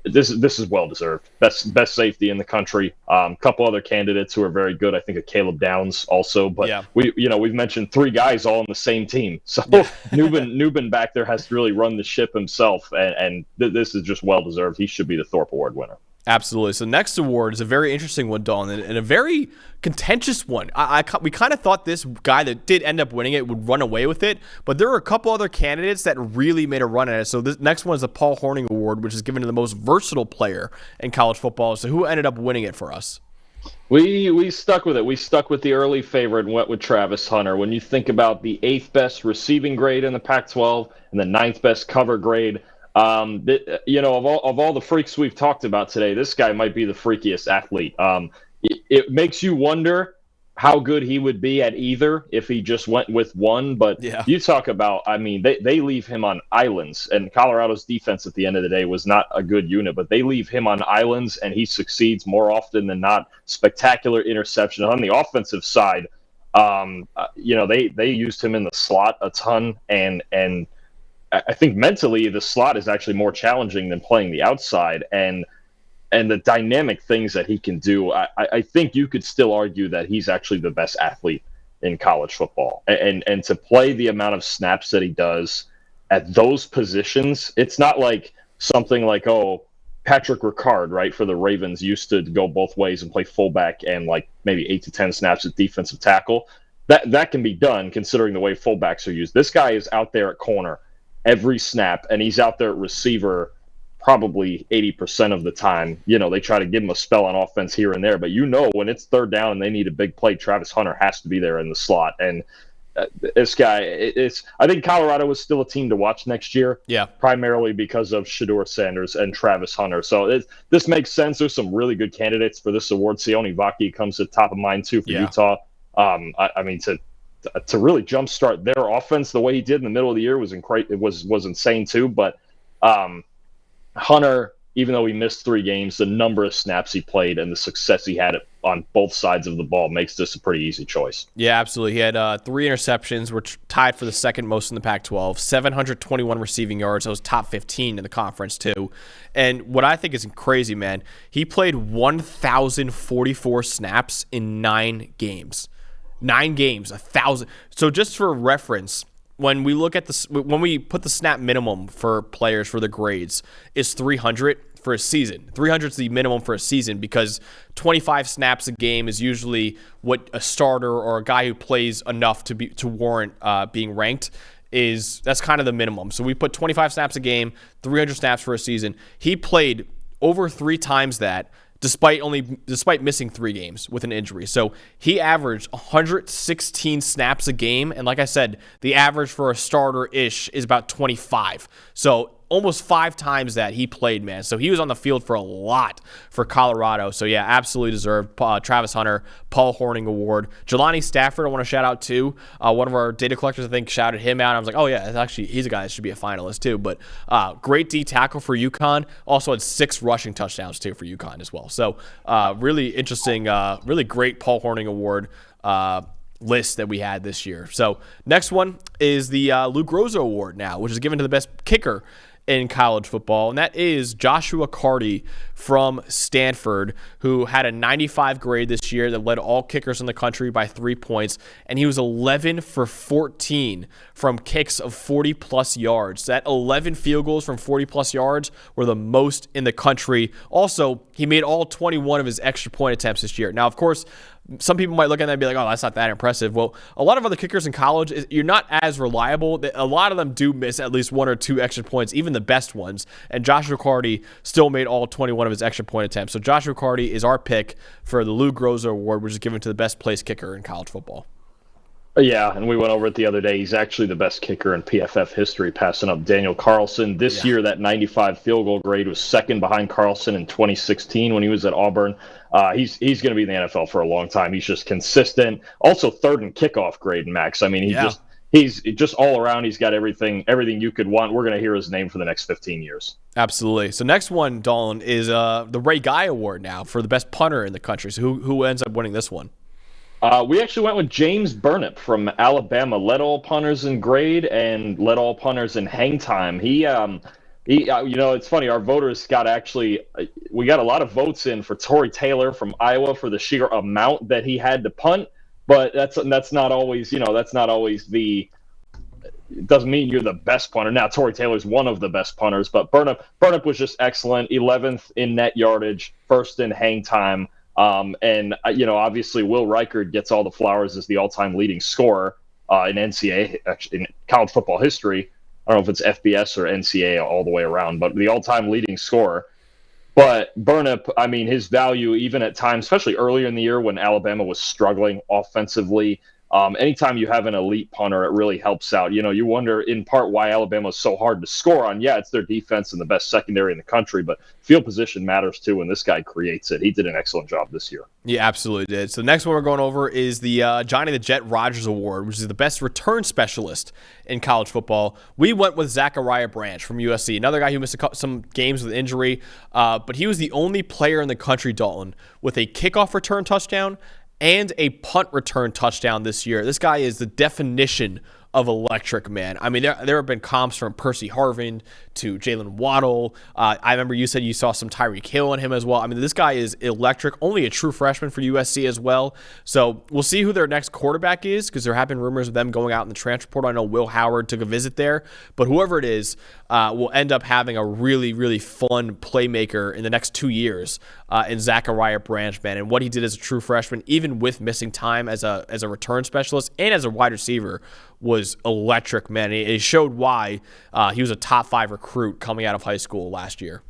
B: This is well deserved. Best safety in the country. Couple other candidates who are very good. I think of Caleb Downs also. But we've mentioned 3 guys all on the same team. So Nubin back there has to really run the ship himself, and this is just well deserved. He should be the Thorpe Award winner.
A: Absolutely. So next award is a very interesting one, Dalton, and a very contentious one. We kind of thought this guy that did end up winning it would run away with it, but there were a couple other candidates that really made a run at it. So this next one is the Paul Hornung Award, which is given to the most versatile player in college football. So who ended up winning it for us?
B: We stuck with it. We stuck with the early favorite and went with Travis Hunter. When you think about the 8th best receiving grade in the Pac-12 and the 9th best cover grade, of all the freaks we've talked about today, this guy might be the freakiest athlete. It makes you wonder how good he would be at either if he just went with one. But you talk about, they leave him on islands, and Colorado's defense at the end of the day was not a good unit, but they leave him on islands and he succeeds more often than not. Spectacular interception. On the offensive side, they used him in the slot a ton, and I think mentally the slot is actually more challenging than playing the outside, and the dynamic things that he can do. I think you could still argue that he's actually the best athlete in college football, and to play the amount of snaps that he does at those positions, it's not like something like, Patrick Ricard, right, for the Ravens used to go both ways and play fullback and like maybe 8 to 10 snaps at defensive tackle. that can be done considering the way fullbacks are used. This guy is out there at corner every snap, and he's out there at receiver probably 80% of the time. They try to give him a spell on offense here and there, but when it's third down and they need a big play, Travis Hunter has to be there in the slot. And this guy, I think Colorado was still a team to watch next year.
A: Yeah.
B: Primarily because of Shedeur Sanders and Travis Hunter. So this makes sense. There's some really good candidates for this award. Sione Vaki comes to the top of mind too for Utah. I mean, to really jumpstart their offense the way he did in the middle of the year was insane too. But Hunter, even though he missed 3 games, the number of snaps he played and the success he had on both sides of the ball makes this a pretty easy choice.
A: Yeah, absolutely. He had 3 interceptions, which tied for the second most in the Pac-12, 721 receiving yards. That was top 15 in the conference too. And what I think is crazy, man, he played 1,044 snaps in 9 games. 9 games, 1,000. So just for reference, when we look at when we put the snap minimum for players for the grades is 300 for a season. 300 is the minimum for a season because 25 snaps a game is usually what a starter or a guy who plays enough to warrant being ranked that's kind of the minimum. So we put 25 snaps a game, 300 snaps for a season. He played over 3 times that, despite missing 3 games with an injury. So he averaged 116 snaps a game, and like I said, the average for a starter-ish is about 25. So almost 5 times that he played, man. So he was on the field for a lot for Colorado. So yeah, absolutely deserved. Travis Hunter, Paul Hornung Award. Jelani Stafford, I want to shout out too. One of our data collectors, I think, shouted him out. I was like, oh yeah, he's a guy that should be a finalist too. But great D tackle for UConn. Also had 6 rushing touchdowns too for UConn as well. So really interesting, really great Paul Hornung Award list that we had this year. So next one is the Lou Groza Award now, which is given to the best kicker in college football, and that is Joshua Carty from Stanford, who had a 95 grade this year that led all kickers in the country by 3 points, and he was 11 for 14 from kicks of 40-plus yards. That 11 field goals from 40-plus yards were the most in the country. Also, he made all 21 of his extra point attempts this year. Now, of course, some people might look at that and be like, oh, that's not that impressive. Well, a lot of other kickers in college, you're not as reliable. A lot of them do miss at least 1 or 2 extra points, even the best ones. And Joshua Carty still made all 21 of his extra point attempts. So Joshua Carty is our pick for the Lou Groza Award, which is given to the best placed kicker in college football.
B: Yeah, and we went over it the other day. He's actually the best kicker in PFF history, passing up Daniel Carlson. This year, that 95 field goal grade was second behind Carlson in 2016 when he was at Auburn. He's going to be in the NFL for a long time. He's just consistent. Also, third in kickoff grade, Max. I mean, he's just all around. He's got everything you could want. We're going to hear his name for the next 15 years.
A: Absolutely. So next one, Dalton, is the Ray Guy Award now for the best punter in the country. So who ends up winning this one?
B: We actually went with James Burnip from Alabama. Led all punters in grade and led all punters in hang time. He it's funny. Our voters we got a lot of votes in for Tory Taylor from Iowa for the sheer amount that he had to punt. But that's not always, it doesn't mean you're the best punter. Now, Tory Taylor's one of the best punters, but Burnip was just excellent. 11th in net yardage, first in hang time. Obviously Will Reichard gets all the flowers as the all-time leading scorer in NCAA, actually, in college football history. I don't know if it's FBS or NCAA all the way around, but the all-time leading scorer. But Burnip, I mean, his value, even at times, especially earlier in the year when Alabama was struggling offensively, anytime you have an elite punter, it really helps out. You wonder in part why Alabama is so hard to score on. Yeah, it's their defense and the best secondary in the country, but field position matters too, and this guy creates it. He did an excellent job this year.
A: Yeah, absolutely did. So the next one we're going over is the Johnny the Jet Rogers Award, which is the best return specialist in college football. We went with Zachariah Branch from USC, another guy who missed some games with injury, but he was the only player in the country, Dalton, with a kickoff return touchdown and a punt return touchdown this year. This guy is the definition of electric, man. I mean, there have been comps from Percy Harvin to Jalen Waddle. I remember you said you saw some Tyreek Hill in him as well. I mean, this guy is electric, only a true freshman for USC as well. So we'll see who their next quarterback is, because there have been rumors of them going out in the transfer portal. I know Will Howard took a visit there, but whoever it is will end up having a really, really fun playmaker in the next 2 years in Zachariah Branch, man. And what he did as a true freshman, even with missing time as a return specialist and as a wide receiver, was electric, man. It showed why he was a top 5 recruit coming out of high school last year.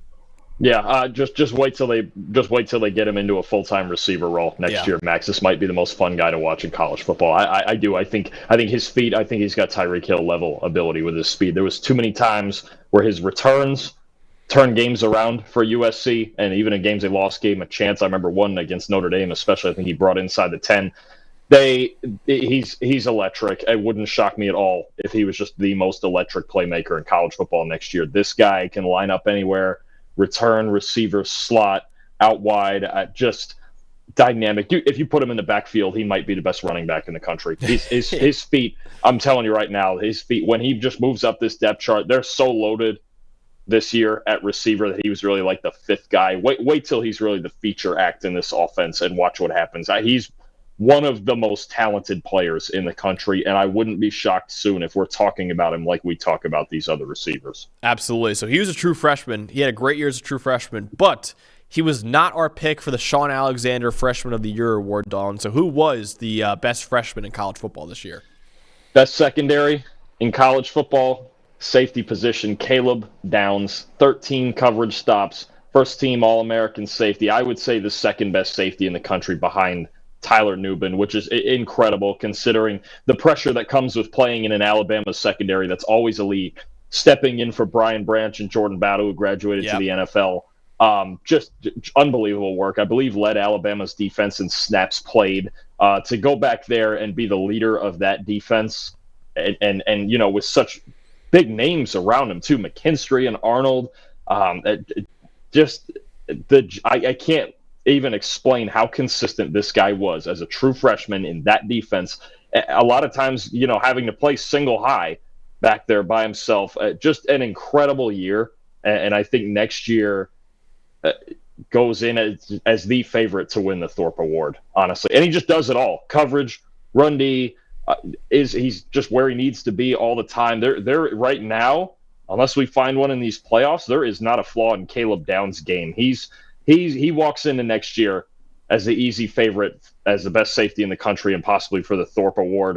B: Yeah, just wait till they get him into a full-time receiver role next year, Max. This might be the most fun guy to watch in college football. I think his feet. I think he's got Tyreek Hill level ability with his speed. There was too many times where his returns turned games around for USC, and even in games they lost, gave him a chance. I remember one against Notre Dame, especially. I think he brought inside the 10. He's electric. It wouldn't shock me at all if he was just the most electric playmaker in college football next year. This guy can line up anywhere. Return, receiver, slot, out wide, just dynamic. If you put him in the backfield, he might be the best running back in the country. His feet, I'm telling you right now, his feet, when he just moves up this depth chart, they're so loaded this year at receiver that he was really like the 5th guy. Wait till he's really the feature act in this offense and watch what happens. He's one of the most talented players in the country, and I wouldn't be shocked soon if we're talking about him like we talk about these other receivers.
A: Absolutely. So he was a true freshman. He had a great year as a true freshman, but he was not our pick for the Sean Alexander Freshman of the Year award, Dawn. So who was the best freshman in college football this year?
B: Best secondary in college football, safety position, Caleb Downs, 13 coverage stops, first team All-American safety. I would say the second best safety in the country behind Tyler Nubin, which is incredible considering the pressure that comes with playing in an Alabama secondary that's always elite, stepping in for Brian Branch and Jordan Battle, who graduated to the NFL. Just unbelievable work. I believe led Alabama's defense in snaps played. To go back there and be the leader of that defense and with such big names around him too, McKinstry and Arnold. I can't even explain how consistent this guy was as a true freshman in that defense. A lot of times, having to play single high back there by himself. Just an incredible year, and I think next year goes in as the favorite to win the Thorpe Award, honestly. And he just does it all. Coverage, run D, he's just where he needs to be all the time. There right now, unless we find one in these playoffs, there is not a flaw in Caleb Downs' game. He walks into next year as the easy favorite, as the best safety in the country, and possibly for the Thorpe Award.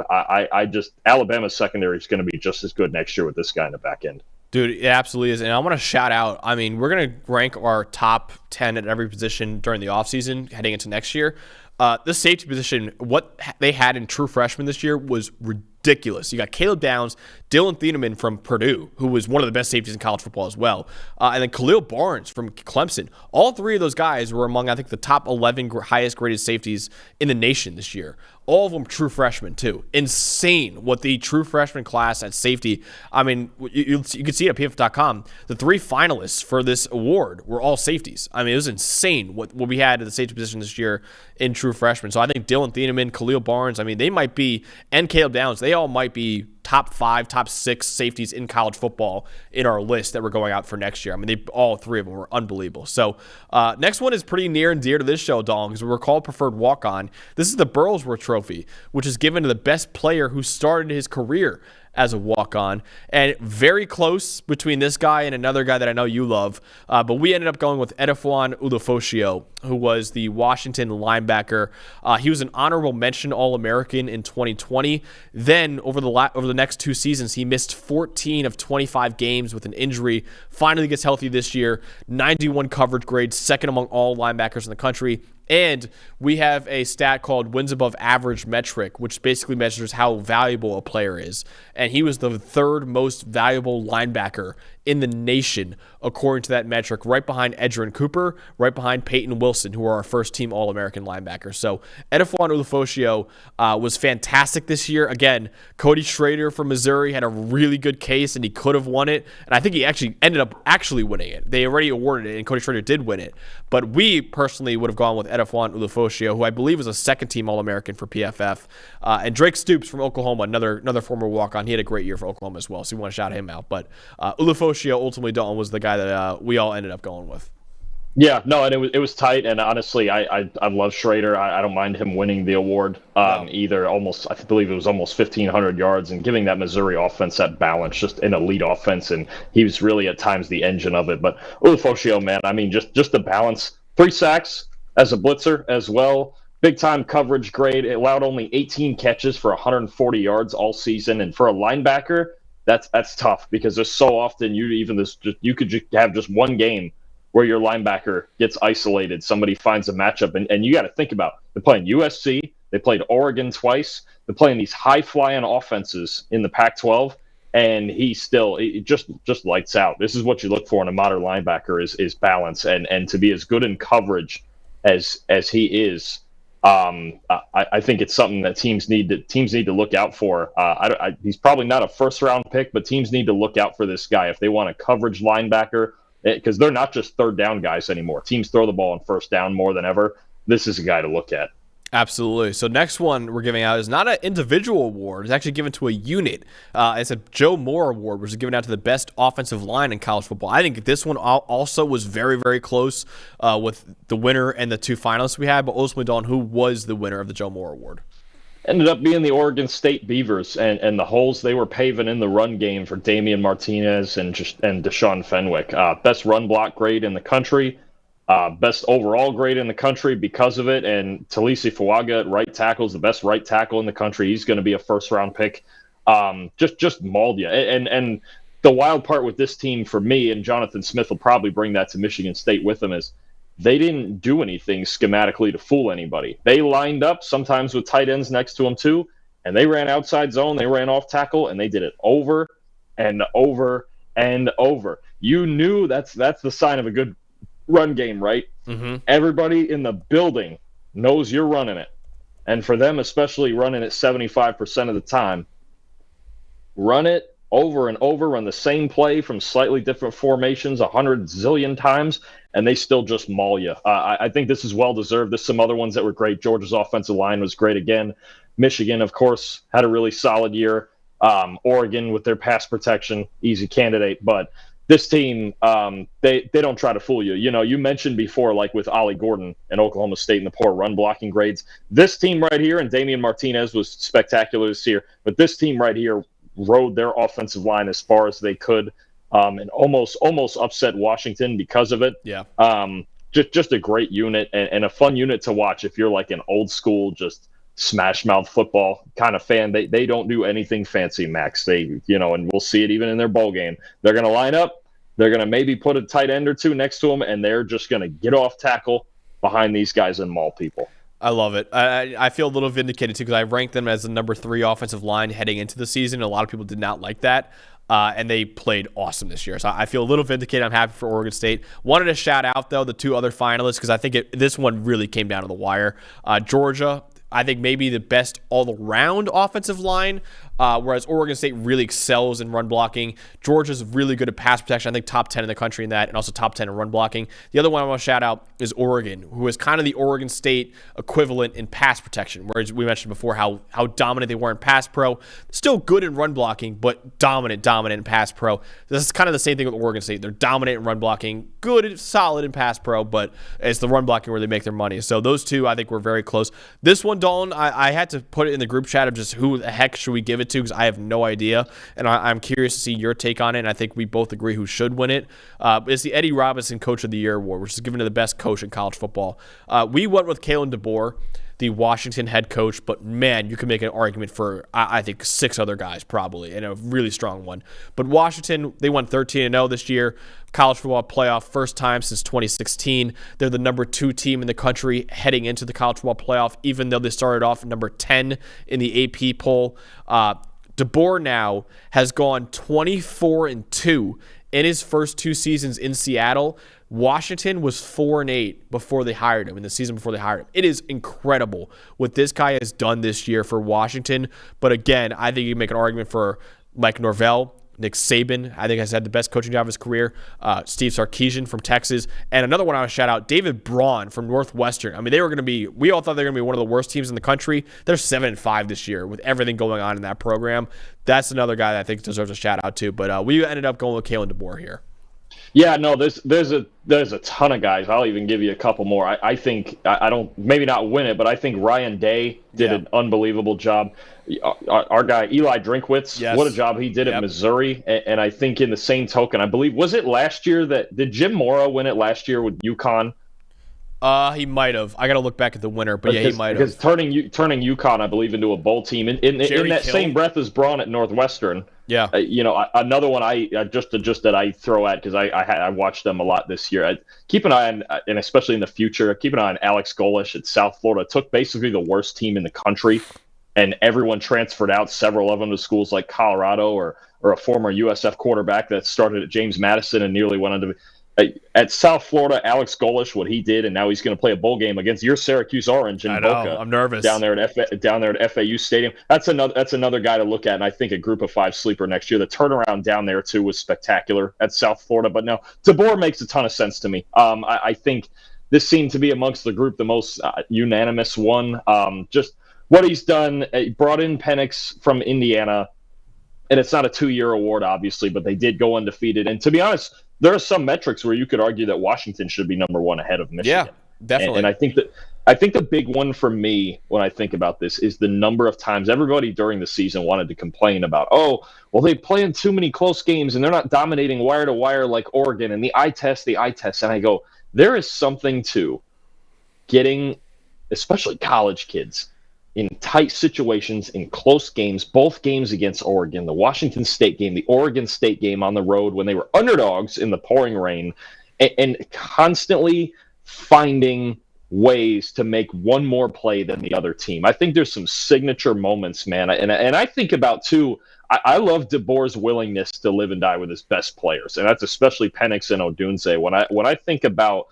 B: Alabama's secondary is going to be just as good next year with this guy in the back end.
A: Dude, it absolutely is. And I want to shout out, we're going to rank our top 10 at every position during the offseason heading into next year. The safety position, what they had in true freshmen this year was ridiculous. You got Caleb Downs, Dylan Thieneman from Purdue, who was one of the best safeties in college football as well, and then Khalil Barnes from Clemson. All 3 of those guys were among, I think, the top 11 highest graded safeties in the nation this year. All of them true freshmen, too. Insane what the true freshman class at safety. You can see it at PFF.com. The 3 finalists for this award were all safeties. It was insane what we had at the safety position this year in true freshmen. So I think Dylan Thieneman, Khalil Barnes, they might be, and Caleb Downs, they all might be top 5, top 6 safeties in college football in our list that we're going out for next year. All 3 of them were unbelievable. So next one is pretty near and dear to this show, Dong, because we're called Preferred Walk-On. This is the Burlsworth Trophy, which is given to the best player who started his career as a walk-on, and very close between this guy and another guy that I know you love, but we ended up going with Edifwan Ulofoshio, who was the Washington linebacker. He was an honorable mention All-American in 2020. Then over the next 2 seasons, he missed 14 of 25 games with an injury. Finally gets healthy this year. 91 coverage grade, second among all linebackers in the country. And we have a stat called wins above average metric, which basically measures how valuable a player is. And he was the 3rd most valuable linebacker in the nation, according to that metric, right behind Edgerrin Cooper, right behind Peyton Wilson, who are our first-team All-American linebackers. So Edefon Ulufosio was fantastic this year. Again, Cody Schrader from Missouri had a really good case, and he could have won it. And I think he actually ended up winning it. They already awarded it, and Cody Schrader did win it. But we personally would have gone with Edefon Ulufosio, who I believe was a second-team All-American for PFF. And Drake Stoops from Oklahoma, another former walk-on. He had a great year for Oklahoma as well, so we want to shout him out. But Ulufosio, ultimately, Dalton, was the guy that we all ended up going with.
B: Yeah, no, and it was tight, and honestly, I love Schrader. I don't mind him winning the award either. I believe it was almost 1,500 yards, and giving that Missouri offense that balance, just an elite offense, and he was really at times the engine of it. But Ulufosio, man, I mean, just the balance. 3 sacks as a blitzer as well. Big time coverage grade. It allowed only 18 catches for 140 yards all season, and for a linebacker, that's tough because there's so often you could just have just one game where your linebacker gets isolated, somebody finds a matchup, and you got to think about, they're playing USC, they played Oregon twice, they're playing these high-flying offenses in the Pac-12, and he just lights out. This is what you look for in a modern linebacker is balance, and to be as good in coverage as he is. I think it's something that teams need to look out for. He's probably not a first-round pick, but teams need to look out for this guy if they want a coverage linebacker, because they're not just third down guys anymore. Teams throw the ball on first down more than ever. This is a guy to look at.
A: Absolutely. So next one we're giving out is not an individual award. It's actually given to a unit. It's a Joe Moore Award, which is given out to the best offensive line in college football. I think this one also was very, very close with the winner and the 2 finalists we had, but ultimately, Dalton, who was the winner of the Joe Moore Award?
B: Ended up being the Oregon State Beavers and the holes they were paving in the run game for Damian Martinez and Deshaun Fenwick. Best run block grade in the country, best overall grade in the country because of it. And Talisi Fuaga at right tackle is the best right tackle in the country. He's going to be a first-round pick. Just mauled you. And the wild part with this team for me, and Jonathan Smith will probably bring that to Michigan State with him, is they didn't do anything schematically to fool anybody. They lined up, sometimes with tight ends next to them too, and they ran outside zone, they ran off tackle, and they did it over and over and over. You knew that's the sign of a good run game, right? Mm-hmm. Everybody in the building knows you're running it. And for them, especially running it 75% of the time, run it over and over, run the same play from slightly different formations 100 zillion times, and they still just maul you. I think this is well-deserved. There's some other ones that were great. Georgia's offensive line was great again. Michigan, of course, had a really solid year. Oregon with their pass protection, easy candidate. But this team, they don't try to fool you. You know, you mentioned before, like with Ollie Gordon and Oklahoma State and the poor run blocking grades. This team right here, and Damian Martinez was spectacular this year, but this team right here rode their offensive line as far as they could, and almost upset Washington because of it. Yeah. Just a great unit and a fun unit to watch if you're like an old school, just smash mouth football kind of fan. They don't do anything fancy, Max. And we'll see it even in their bowl game. They're going to line up. They're going to maybe put a tight end or two next to them, and they're just going to get off tackle behind these guys and maul people.
A: I love it. I feel a little vindicated, too, because I ranked them as the number 3 offensive line heading into the season. A lot of people did not like that, and they played awesome this year. So I feel a little vindicated. I'm happy for Oregon State. Wanted to shout out, though, the 2 other finalists, because I think this one really came down to the wire. Georgia, I think maybe the best all-around offensive line, whereas Oregon State really excels in run blocking. Georgia's really good at pass protection. I think top 10 in the country in that, and also top 10 in run blocking. The other one I want to shout out is Oregon, who is kind of the Oregon State equivalent in pass protection, whereas we mentioned before how dominant they were in pass pro. Still good in run blocking, but dominant in pass pro. This is kind of the same thing with Oregon State. They're dominant in run blocking, good, solid in pass pro, but it's the run blocking where they make their money. So those 2, I think, were very close. This one, Dalton, I had to put it in the group chat of just who the heck should we give it to, because I have no idea, and I'm curious to see your take on it, and I think we both agree who should win it. It's the Eddie Robinson Coach of the Year Award, which is given to the best coach in college football. We went with Kalen DeBoer, the Washington head coach, but man, you can make an argument for, I think, 6 other guys probably, and a really strong one. But Washington, they won 13-0 this year. College football playoff, first time since 2016. They're the number 2 team in the country heading into the college football playoff, even though they started off number 10 in the AP poll. DeBoer now has gone 24-2 in his first 2 seasons in Seattle, Washington was 4-8 before they hired him, in the season before they hired him. It is incredible what this guy has done this year for Washington. But again, I think you can make an argument for Mike Norvell, Nick Saban, I think has had the best coaching job of his career. Steve Sarkisian from Texas. And another one I want to shout out, David Braun from Northwestern. I mean, we all thought they were going to be one of the worst teams in the country. They're 7-5 this year with everything going on in that program. That's another guy that I think deserves a shout out too. But we ended up going with Kalen DeBoer here.
B: Yeah, no, there's a ton of guys. I'll even give you a couple more. I think I don't, maybe not win it, but I think Ryan Day did an unbelievable job. Our guy Eli Drinkwitz, what a job he did at Missouri. And I think in the same token, I believe, was it last year did Jim Mora win it last year with UConn?
A: He might have. I got to look back at the winner, but he might have.
B: Because turning UConn, I believe, into a bowl team in that same breath as Braun at Northwestern.
A: Yeah.
B: Another one I that I throw at, because I watched them a lot this year. Keep an eye on, and especially in the future, keep an eye on Alex Golesh at South Florida. Took basically the worst team in the country, and everyone transferred out. Several of them to schools like Colorado or a former USF quarterback that started at James Madison and nearly went on to. At South Florida, Alex Golesh, what he did, and now he's going to play a bowl game against your Syracuse Orange in Boca.
A: I'm nervous
B: down there at FAU Stadium. That's another guy to look at, and I think a Group of 5 sleeper next year. The turnaround down there too was spectacular at South Florida. But no, DeBoer makes a ton of sense to me. I think this seemed to be amongst the group the most unanimous one. Just what he's done. Brought in Penix from Indiana, and it's not a 2-year award, obviously, but they did go undefeated. And to be honest, there are some metrics where you could argue that Washington should be number 1 ahead of Michigan.
A: Yeah, definitely.
B: And I think the big one for me when I think about this is the number of times everybody during the season wanted to complain about, they play in too many close games and they're not dominating wire to wire like Oregon and the eye test. And I go, there is something to getting, especially college kids, in tight situations, in close games, both games against Oregon, the Washington State game, the Oregon State game on the road when they were underdogs in the pouring rain, and constantly finding ways to make one more play than the other team. I think there's some signature moments, man. And I think about, too, I love DeBoer's willingness to live and die with his best players, and that's especially Penix and Odunze. When I think about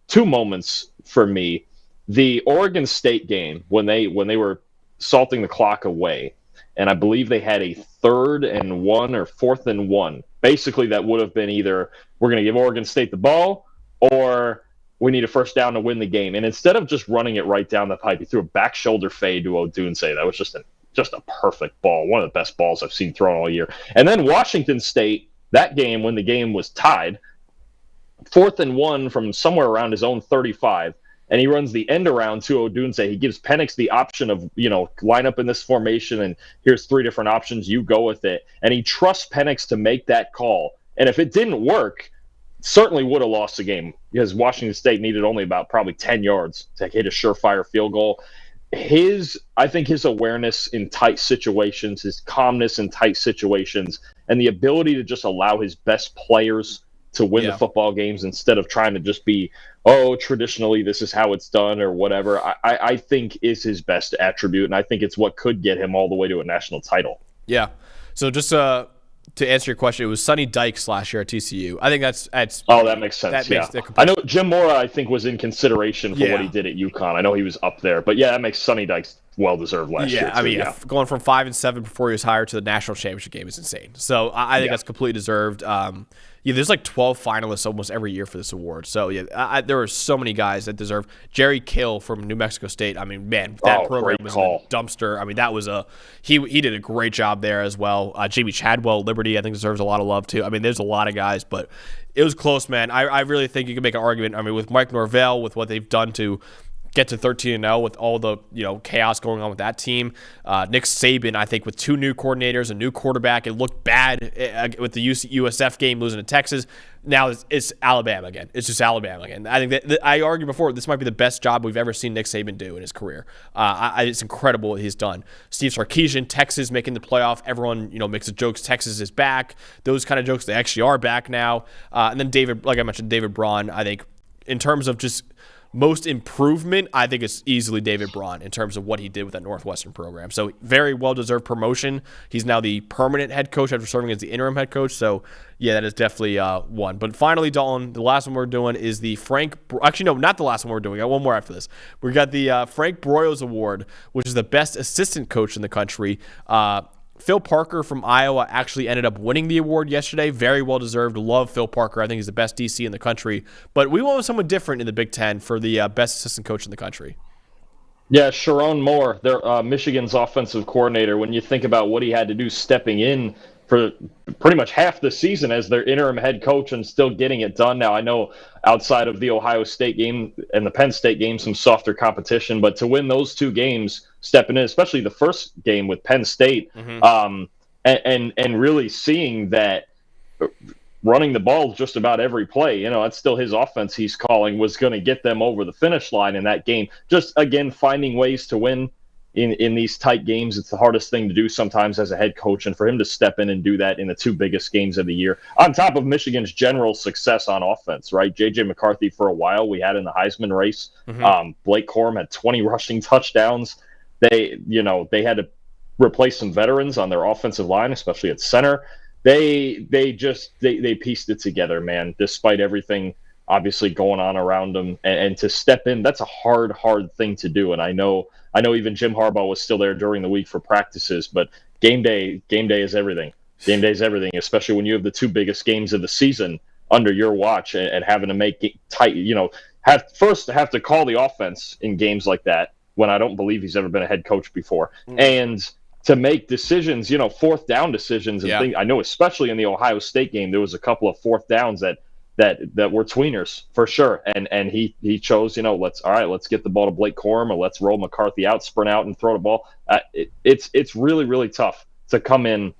B: 2 moments for me, the Oregon State game, when they were salting the clock away, and I believe they had a 3rd and 1 or 4th and 1. Basically, that would have been either we're going to give Oregon State the ball or we need a first down to win the game. And instead of just running it right down the pipe, he threw a back shoulder fade to Odunze. That was just a perfect ball, one of the best balls I've seen thrown all year. And then Washington State, that game when the game was tied, 4th and 1 from somewhere around his own 35. And he runs the end around to Odunze. He gives Penix the option of, line up in this formation, and here's 3 different options. You go with it. And he trusts Penix to make that call. And if it didn't work, certainly would have lost the game, because Washington State needed only about probably 10 yards to hit a surefire field goal. I think his awareness in tight situations, his calmness in tight situations, and the ability to just allow his best players to win the football games instead of trying to just be, traditionally this is how it's done or whatever, I think is his best attribute, and I think it's what could get him all the way to a national title.
A: Yeah. So just to answer your question, it was Sonny Dykes last year at TCU. I think that's
B: that makes sense. I know Jim Mora, I think, was in consideration for what he did at UConn. I know he was up there, but that makes Sonny Dykes well-deserved last year.
A: Going from 5-7 before he was hired to the national championship game is insane. So I think that's completely deserved. There's like 12 finalists almost every year for this award. So, there are so many guys that deserve. Jerry Kill from New Mexico State. I mean, man, that program was a dumpster. I mean, that was he did a great job there as well. Jamie Chadwell, Liberty, I think deserves a lot of love too. I mean, there's a lot of guys, but it was close, man. I really think you can make an argument. I mean, with Mike Norvell, with what they've done to get to 13-0 with all the chaos going on with that team. Nick Saban, I think, with 2 new coordinators, a new quarterback, it looked bad with the USF game losing to Texas. Now it's Alabama again. It's just Alabama again. I think that I argued before this might be the best job we've ever seen Nick Saban do in his career. It's incredible what he's done. Steve Sarkisian, Texas making the playoff. Everyone makes the jokes Texas is back. Those kind of jokes, they actually are back now. And then David, like I mentioned, David Braun. I think in terms of just most improvement, I think it's easily David Braun in terms of what he did with that Northwestern program. So very well-deserved promotion. He's now the permanent head coach after serving as the interim head coach. So, yeah, that is definitely one. But finally, Dalton, the last one we're doing is the actually, no, not the last one we're doing. We got one more after this. We got the Frank Broyles Award, which is the best assistant coach in the country. Phil Parker from Iowa actually ended up winning the award yesterday. Very well deserved. Love Phil Parker. I think he's the best DC in the country. But we went with someone different in the Big Ten for the best assistant coach in the country.
B: Yeah, Sharon Moore, their Michigan's offensive coordinator. When you think about what he had to do stepping in for pretty much half the season as their interim head coach and still getting it done. Now, I know outside of the Ohio State game and the Penn State game, some softer competition, but to win those two games, stepping in, especially the first game with Penn State, and really seeing that running the ball just about every play, that's still his offense he's calling, was going to get them over the finish line in that game. Just, again, finding ways to win in these tight games. It's the hardest thing to do sometimes as a head coach, and for him to step in and do that in the two biggest games of the year, on top of Michigan's general success on offense, right? J.J. McCarthy for a while we had in the Heisman race. Blake Corum had 20 rushing touchdowns. They had to replace some veterans on their offensive line, especially at center. They pieced it together, man, despite everything obviously going on around them, and to step in, that's a hard thing to do. And I know even Jim Harbaugh was still there during the week for practices, but game day is everything. Game day is everything, especially when you have the two biggest games of the season under your watch, and having to make tight, have to call the offense in games like that when I don't believe he's ever been a head coach before. And to make decisions, fourth down decisions and things. I know especially in the Ohio State game, there was a couple of fourth downs that were tweeners for sure. And he chose, let's get the ball to Blake Corum, or let's roll McCarthy out, sprint out and throw the ball. It's really, really tough to come in.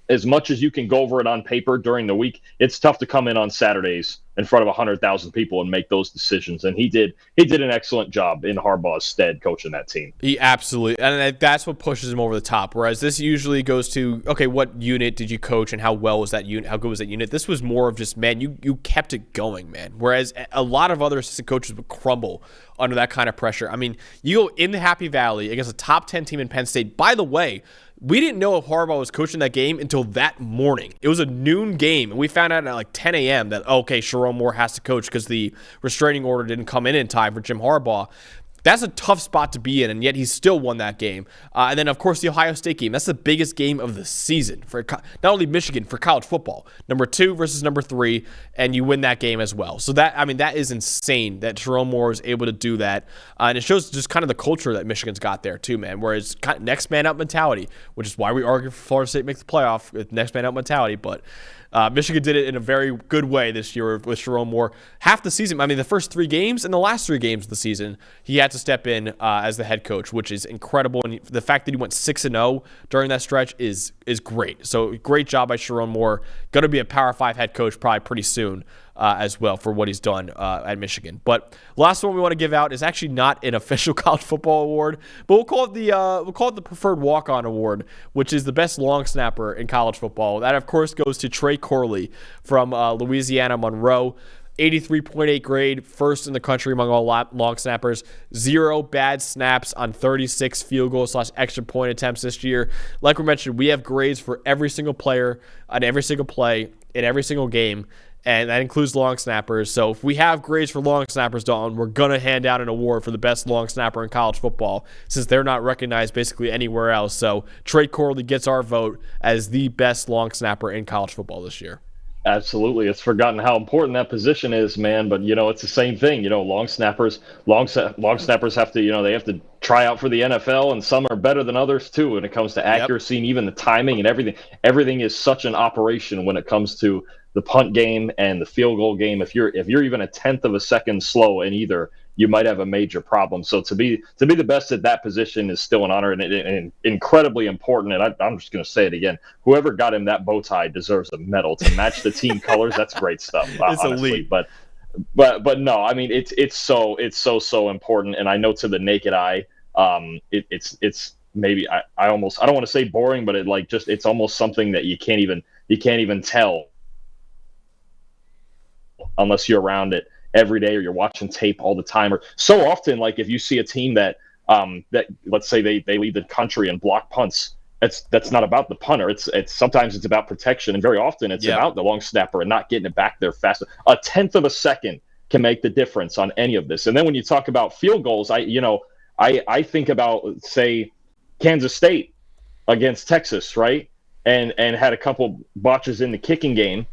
B: As much as you can go over it on paper during the week, it's tough to come in on Saturdays in front of 100,000 people and make those decisions. And he did an excellent job in Harbaugh's stead coaching that team.
A: He absolutely, and that's what pushes him over the top. Whereas this usually goes to, okay, what unit did you coach and how well was that unit? How good was that unit? This was more of just, man, you kept it going, man. Whereas a lot of other assistant coaches would crumble under that kind of pressure. I mean, you go in the Happy Valley against a top 10 team in Penn State. By the way, we didn't know if Harbaugh was coaching that game until that morning. It was a noon game, and we found out at like 10 a.m. that, okay, Sharon Moore has to coach because the restraining order didn't come in time for Jim Harbaugh. That's a tough spot to be in, and yet he still won that game. And then, of course, the Ohio State game. That's the biggest game of the season for not only Michigan, for college football. Number 2 versus number 3, and you win that game as well. So that is insane that Sharon Moore was able to do that. And it shows just kind of the culture that Michigan's got there too, man, where it's kind of next man up mentality, which is why we argue for Florida State makes the playoff with next man up mentality. But Michigan did it in a very good way this year with Sharon Moore. Half the season, the first 3 games and the last 3 games of the season, he had to step in as the head coach, which is incredible. And the fact that he went 6-0 during that stretch is great. So great job by Sharon Moore. Going to be a Power 5 head coach probably pretty soon as well for what he's done at Michigan. But last one we want to give out is actually not an official college football award, but we'll call it the Preferred Walk-On Award, which is the best long snapper in college football. That, of course, goes to Trey Corley from Louisiana Monroe. 83.8 grade, first in the country among all long snappers. 0 bad snaps on 36 field goals / extra point attempts this year. Like we mentioned, we have grades for every single player on every single play in every single game, and that includes long snappers. So if we have grades for long snappers, Dalton, we're going to hand out an award for the best long snapper in college football, since they're not recognized basically anywhere else. So Trey Corley gets our vote as the best long snapper in college football this year.
B: Absolutely. It's forgotten how important that position is, man. But, it's the same thing. Long snappers have to, they have to try out for the NFL, and some are better than others too when it comes to accuracy and even the timing and everything. Everything is such an operation when it comes to the punt game and the field goal game. If you're even a tenth of a second slow in either, you might have a major problem. So to be the best at that position is still an honor and incredibly important. And I'm just going to say it again: whoever got him that bow tie deserves a medal to match the team colors. That's great stuff.
A: It's
B: honestly.
A: elite.
B: But no, it's so important. And I know to the naked eye, it's maybe I don't want to say boring, but it's almost something that you can't even tell unless you're around it every day, or you're watching tape all the time, or so often, like if you see a team that let's say they lead the country in block punts, that's not about the punter. It's sometimes it's about protection, and very often it's about the long snapper and not getting it back there fast. A tenth of a second can make the difference on any of this. And then when you talk about field goals, I think about, say, Kansas State against Texas, right? And had a couple botches in the kicking game.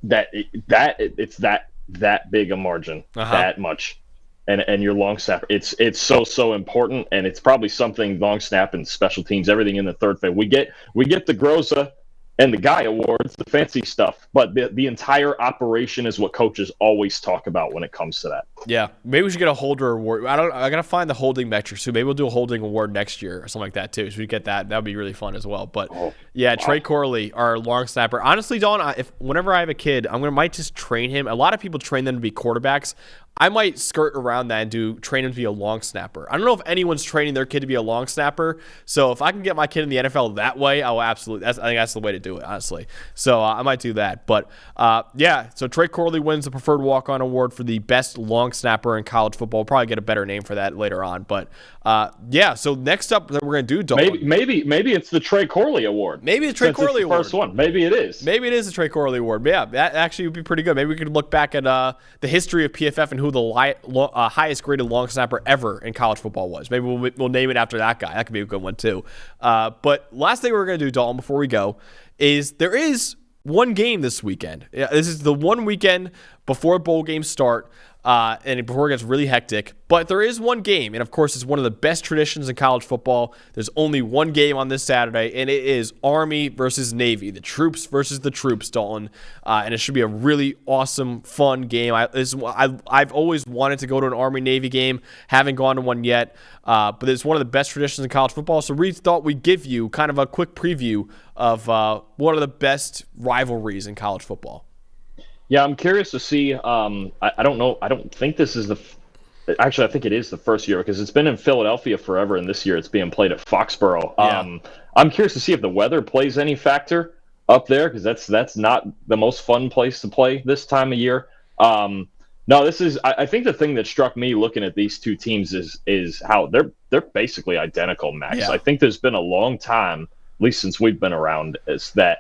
B: It's that big a margin, that much. And your long snap, it's so important, and it's probably something long snap and special teams, everything in the third phase. We get the Groza and the Guy Awards, the fancy stuff, but the entire operation is what coaches always talk about when it comes to that.
A: Yeah, maybe we should get a holder award. I gotta find the holding metrics too. Maybe we'll do a holding award next year or something like that too. So we get that. That would be really fun as well. But Trey Corley, our long snapper. Honestly, Don, whenever I have a kid, might just train him. A lot of people train them to be quarterbacks. I might skirt around that and train him to be a long snapper. I don't know if anyone's training their kid to be a long snapper. So if I can get my kid in the NFL that way, I will absolutely. I think that's the way to do it, honestly. So I might do that. But so Trey Corley wins the preferred walk-on award for the best long snapper in college football. We'll probably get a better name for that later on. But so next up that we're gonna do, Dalton.
B: Maybe it's the Trey Corley Award.
A: Maybe the Trey Corley Award.
B: First one. Maybe it is.
A: Maybe it is the Trey Corley Award. But yeah, that actually would be pretty good. Maybe we could look back at the history of PFF and who the highest graded long snapper ever in college football was. Maybe we'll name it after that guy. That could be a good one too. But last thing we're gonna do, Dalton, before we go, is there is one game this weekend. This is the one weekend before bowl games start. And before it gets really hectic. But there is one game, and of course it's one of the best traditions in college football. There's only one game on this Saturday, and it is Army versus Navy, the troops versus the troops, Dalton. And it should be a really awesome, fun game. I've always wanted to go to an Army-Navy game, haven't gone to one yet, but it's one of the best traditions in college football. So we thought we'd give you kind of a quick preview of one of the best rivalries in college football.
B: Yeah, I'm curious to see. I don't know. I don't think this is actually, I think it is the first year because it's been in Philadelphia forever, and this year it's being played at Foxborough.
A: Yeah.
B: I'm curious to see if the weather plays any factor up there because that's not the most fun place to play this time of year. No, this is. I think the thing that struck me looking at these two teams is how they're basically identical, Max.
A: Yeah.
B: I think there's been a long time, at least since we've been around, is that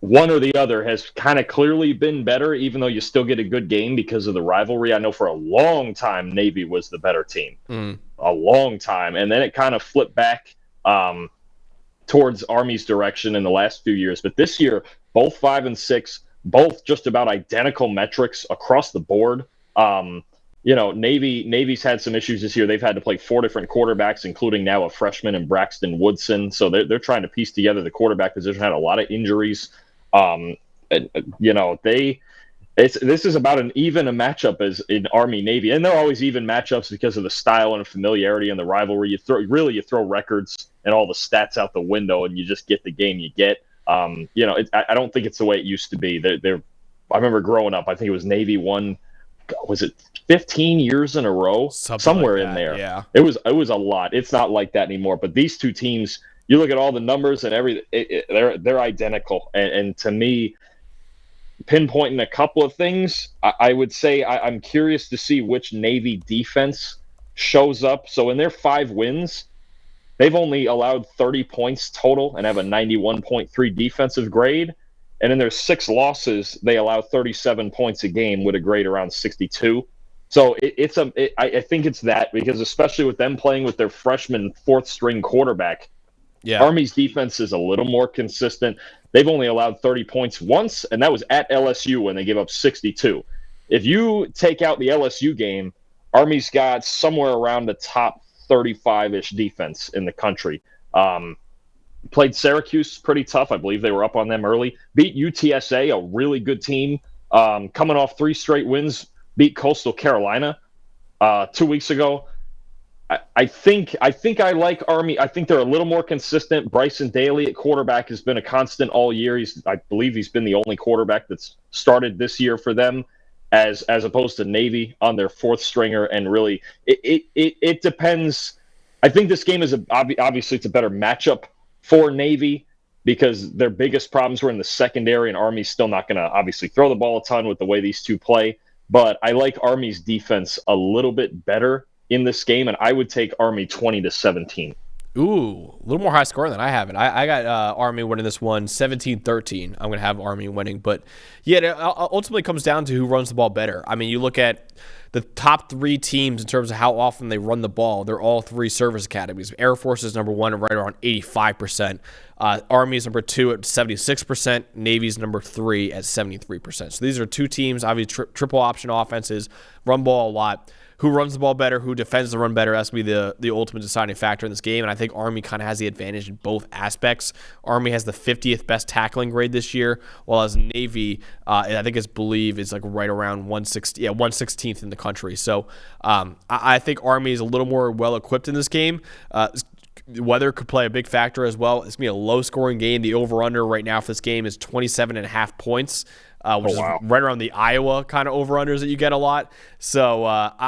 B: one or the other has kind of clearly been better, even though you still get a good game because of the rivalry. I know for a long time, Navy was the better team. A long time. And then it kind of flipped back towards Army's direction in the last few years. But this year, both 5 and 6, both just about identical metrics across the board. Navy's had some issues this year. They've had to play 4 different quarterbacks, including now a freshman in Braxton Woodson. So they're trying to piece together the quarterback position. Had a lot of injuries. This is about an even a matchup as in Army Navy, and they're always even matchups because of the style and familiarity and the rivalry. You throw records and all the stats out the window, and you just get the game you get. I don't think it's the way it used to be. I remember growing up. I think it was Navy won. Was it 15 years in a row? Somewhere like in there.
A: Yeah.
B: It was a lot. It's not like that anymore. But these two teams, you look at all the numbers and everything, they're identical. And to me, pinpointing a couple of things, I would say I'm curious to see which Navy defense shows up. So in their 5 wins, they've only allowed 30 points total and have a 91.3 defensive grade. And in their 6 losses, they allow 37 points a game with a grade around 62. So I think it's that, because especially with them playing with their freshman 4th-string quarterback, Army's defense is a little more consistent. They've only allowed 30 points once, and that was at LSU when they gave up 62. If you take out the LSU game, Army's got somewhere around the top 35-ish defense in the country. Played Syracuse pretty tough. I believe they were up on them early. Beat UTSA, a really good team. Coming off 3 straight wins, beat Coastal Carolina 2 weeks ago. I think I like Army. I think they're a little more consistent. Bryson Daly at quarterback has been a constant all year. I believe he's been the only quarterback that's started this year for them, as opposed to Navy on their 4th stringer. And really, it depends. I think this game is obviously it's a better matchup for Navy because their biggest problems were in the secondary, and Army's still not going to obviously throw the ball a ton with the way these two play. but I like Army's defense a little bit better in this game, and I would take Army 20-17.
A: Ooh, a little more high scoring than I have it. I got Army winning this one 17-13. I'm going to have Army winning. But, yeah, it ultimately comes down to who runs the ball better. I mean, you look at the top three teams in terms of how often they run the ball. They're all three service academies. Air Force is number one, right around 85%. Army is number two at 76%. Navy is number three at 73%. So these are two teams, obviously triple option offenses, run ball a lot. Who runs the ball better, who defends the run better, that's going to be the ultimate deciding factor in this game. And I think Army kind of has the advantage in both aspects. Army has the 50th best tackling grade this year, while as Navy, I think is like right around 116th in the country. So I think Army is a little more well-equipped in this game. Weather could play a big factor as well. It's going to be a low-scoring game. The over-under right now for this game is 27.5 points. Which is right around the Iowa kind of over-unders that you get a lot. So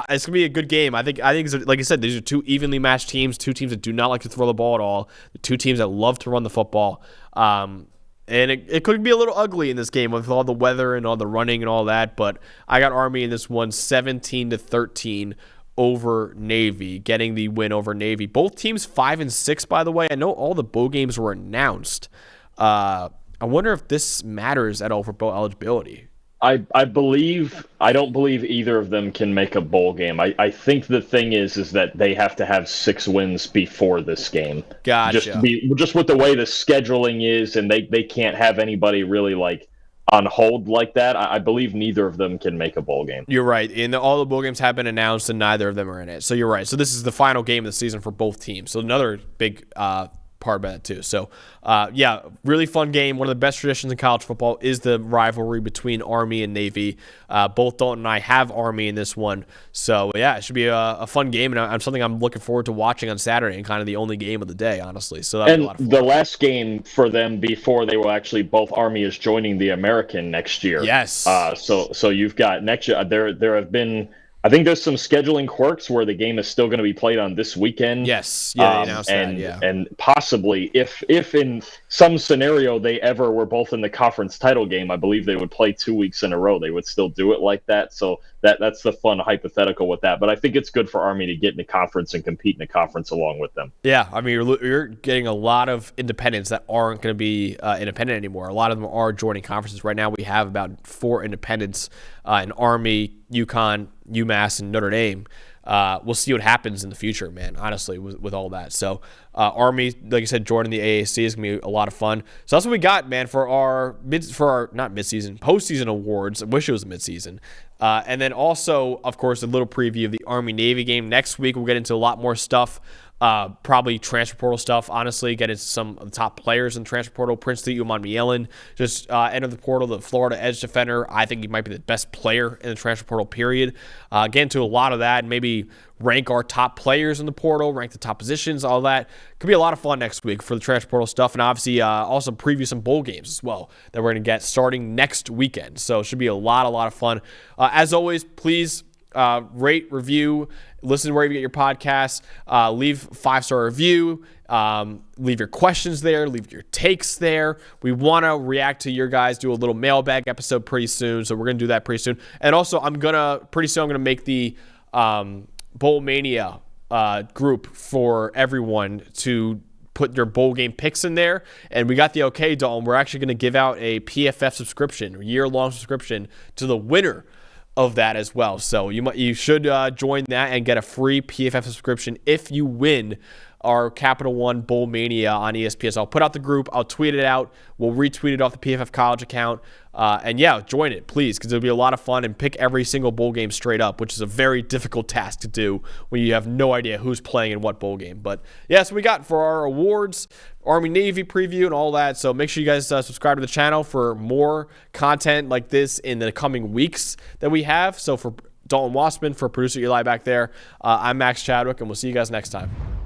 A: it's going to be a good game. I think it's, like I said, these are two evenly matched teams, two teams that do not like to throw the ball at all, two teams that love to run the football. And it could be a little ugly in this game with all the weather and all the running and all that, but I got Army in this one 17-13 over Navy, getting the win over Navy. Both teams 5-6, by the way. I know all the bowl games were announced. I wonder if this matters at all for bowl eligibility.
B: I don't believe either of them can make a bowl game. I think the thing is that they have to have 6 wins before this game.
A: Gotcha.
B: Just with the way the scheduling is, and they can't have anybody really like on hold like that. I believe neither of them can make a bowl game.
A: You're right. And all the bowl games have been announced, and neither of them are in it. So you're right. So this is the final game of the season for both teams. So another big part of that too. So yeah, really fun game. One of the best traditions in college football is the rivalry between Army and Navy. Both Dalton and I have Army in this one. So yeah, it should be a fun game, and something I'm looking forward to watching on Saturday, and kind of the only game of the day, honestly. So that'll be a lot of fun.
B: The last game for them before they will actually, both Army is joining the American next year.
A: Yes.
B: So you've got next year. There have been, I think there's some scheduling quirks where the game is still going to be played on this weekend.
A: Yes, yeah, they announced that, yeah.
B: And possibly, if in some scenario they ever were both in the conference title game, I believe they would play 2 weeks in a row. They would still do it like that. So that's the fun hypothetical with that. But I think it's good for Army to get in the conference and compete in the conference along with them.
A: Yeah, I mean, you're getting a lot of independents that aren't going to be independent anymore. A lot of them are joining conferences. Right now we have about 4 independents in Army, UConn, UMass, and Notre Dame. We'll see what happens in the future, man, honestly, with all that. So Army, like I said, joining the AAC is going to be a lot of fun. So that's what we got, man, for our postseason awards. I wish it was midseason. And then also, of course, a little preview of the Army-Navy game. Next week, we'll get into a lot more stuff. Probably transfer portal stuff, honestly. Get into some of the top players in the transfer portal. Princely Umanmielen just entered the portal, the Florida edge defender. I think he might be the best player in the transfer portal, period. Get into a lot of that and maybe rank our top players in the portal, rank the top positions, all that. Could be a lot of fun next week for the transfer portal stuff, and obviously also preview some bowl games as well that we're going to get starting next weekend. So it should be a lot of fun. As always, please rate, review, listen wherever you get your podcasts, leave 5-star review, leave your questions there, leave your takes there. We want to react to your guys, do a little mailbag episode pretty soon, so we're going to do that pretty soon. And also, pretty soon I'm going to make the Bowl Mania group for everyone to put your bowl game picks in there, and we got the okay, Dalton. We're actually going to give out a PFF subscription, year-long subscription, to the winner of that as well. So you should join that and get a free PFF subscription if you win our Capital One Bowl Mania on ESPN. So I'll put out the group. I'll tweet it out. We'll retweet it off the PFF College account. And yeah, join it, please, because it'll be a lot of fun, and pick every single bowl game straight up, which is a very difficult task to do when you have no idea who's playing in what bowl game. But yeah, that's what we got for our awards, Army-Navy preview, and all that. So make sure you guys subscribe to the channel for more content like this in the coming weeks that we have. So for Dalton Wasserman, for producer Eli back there, I'm Max Chadwick, and we'll see you guys next time.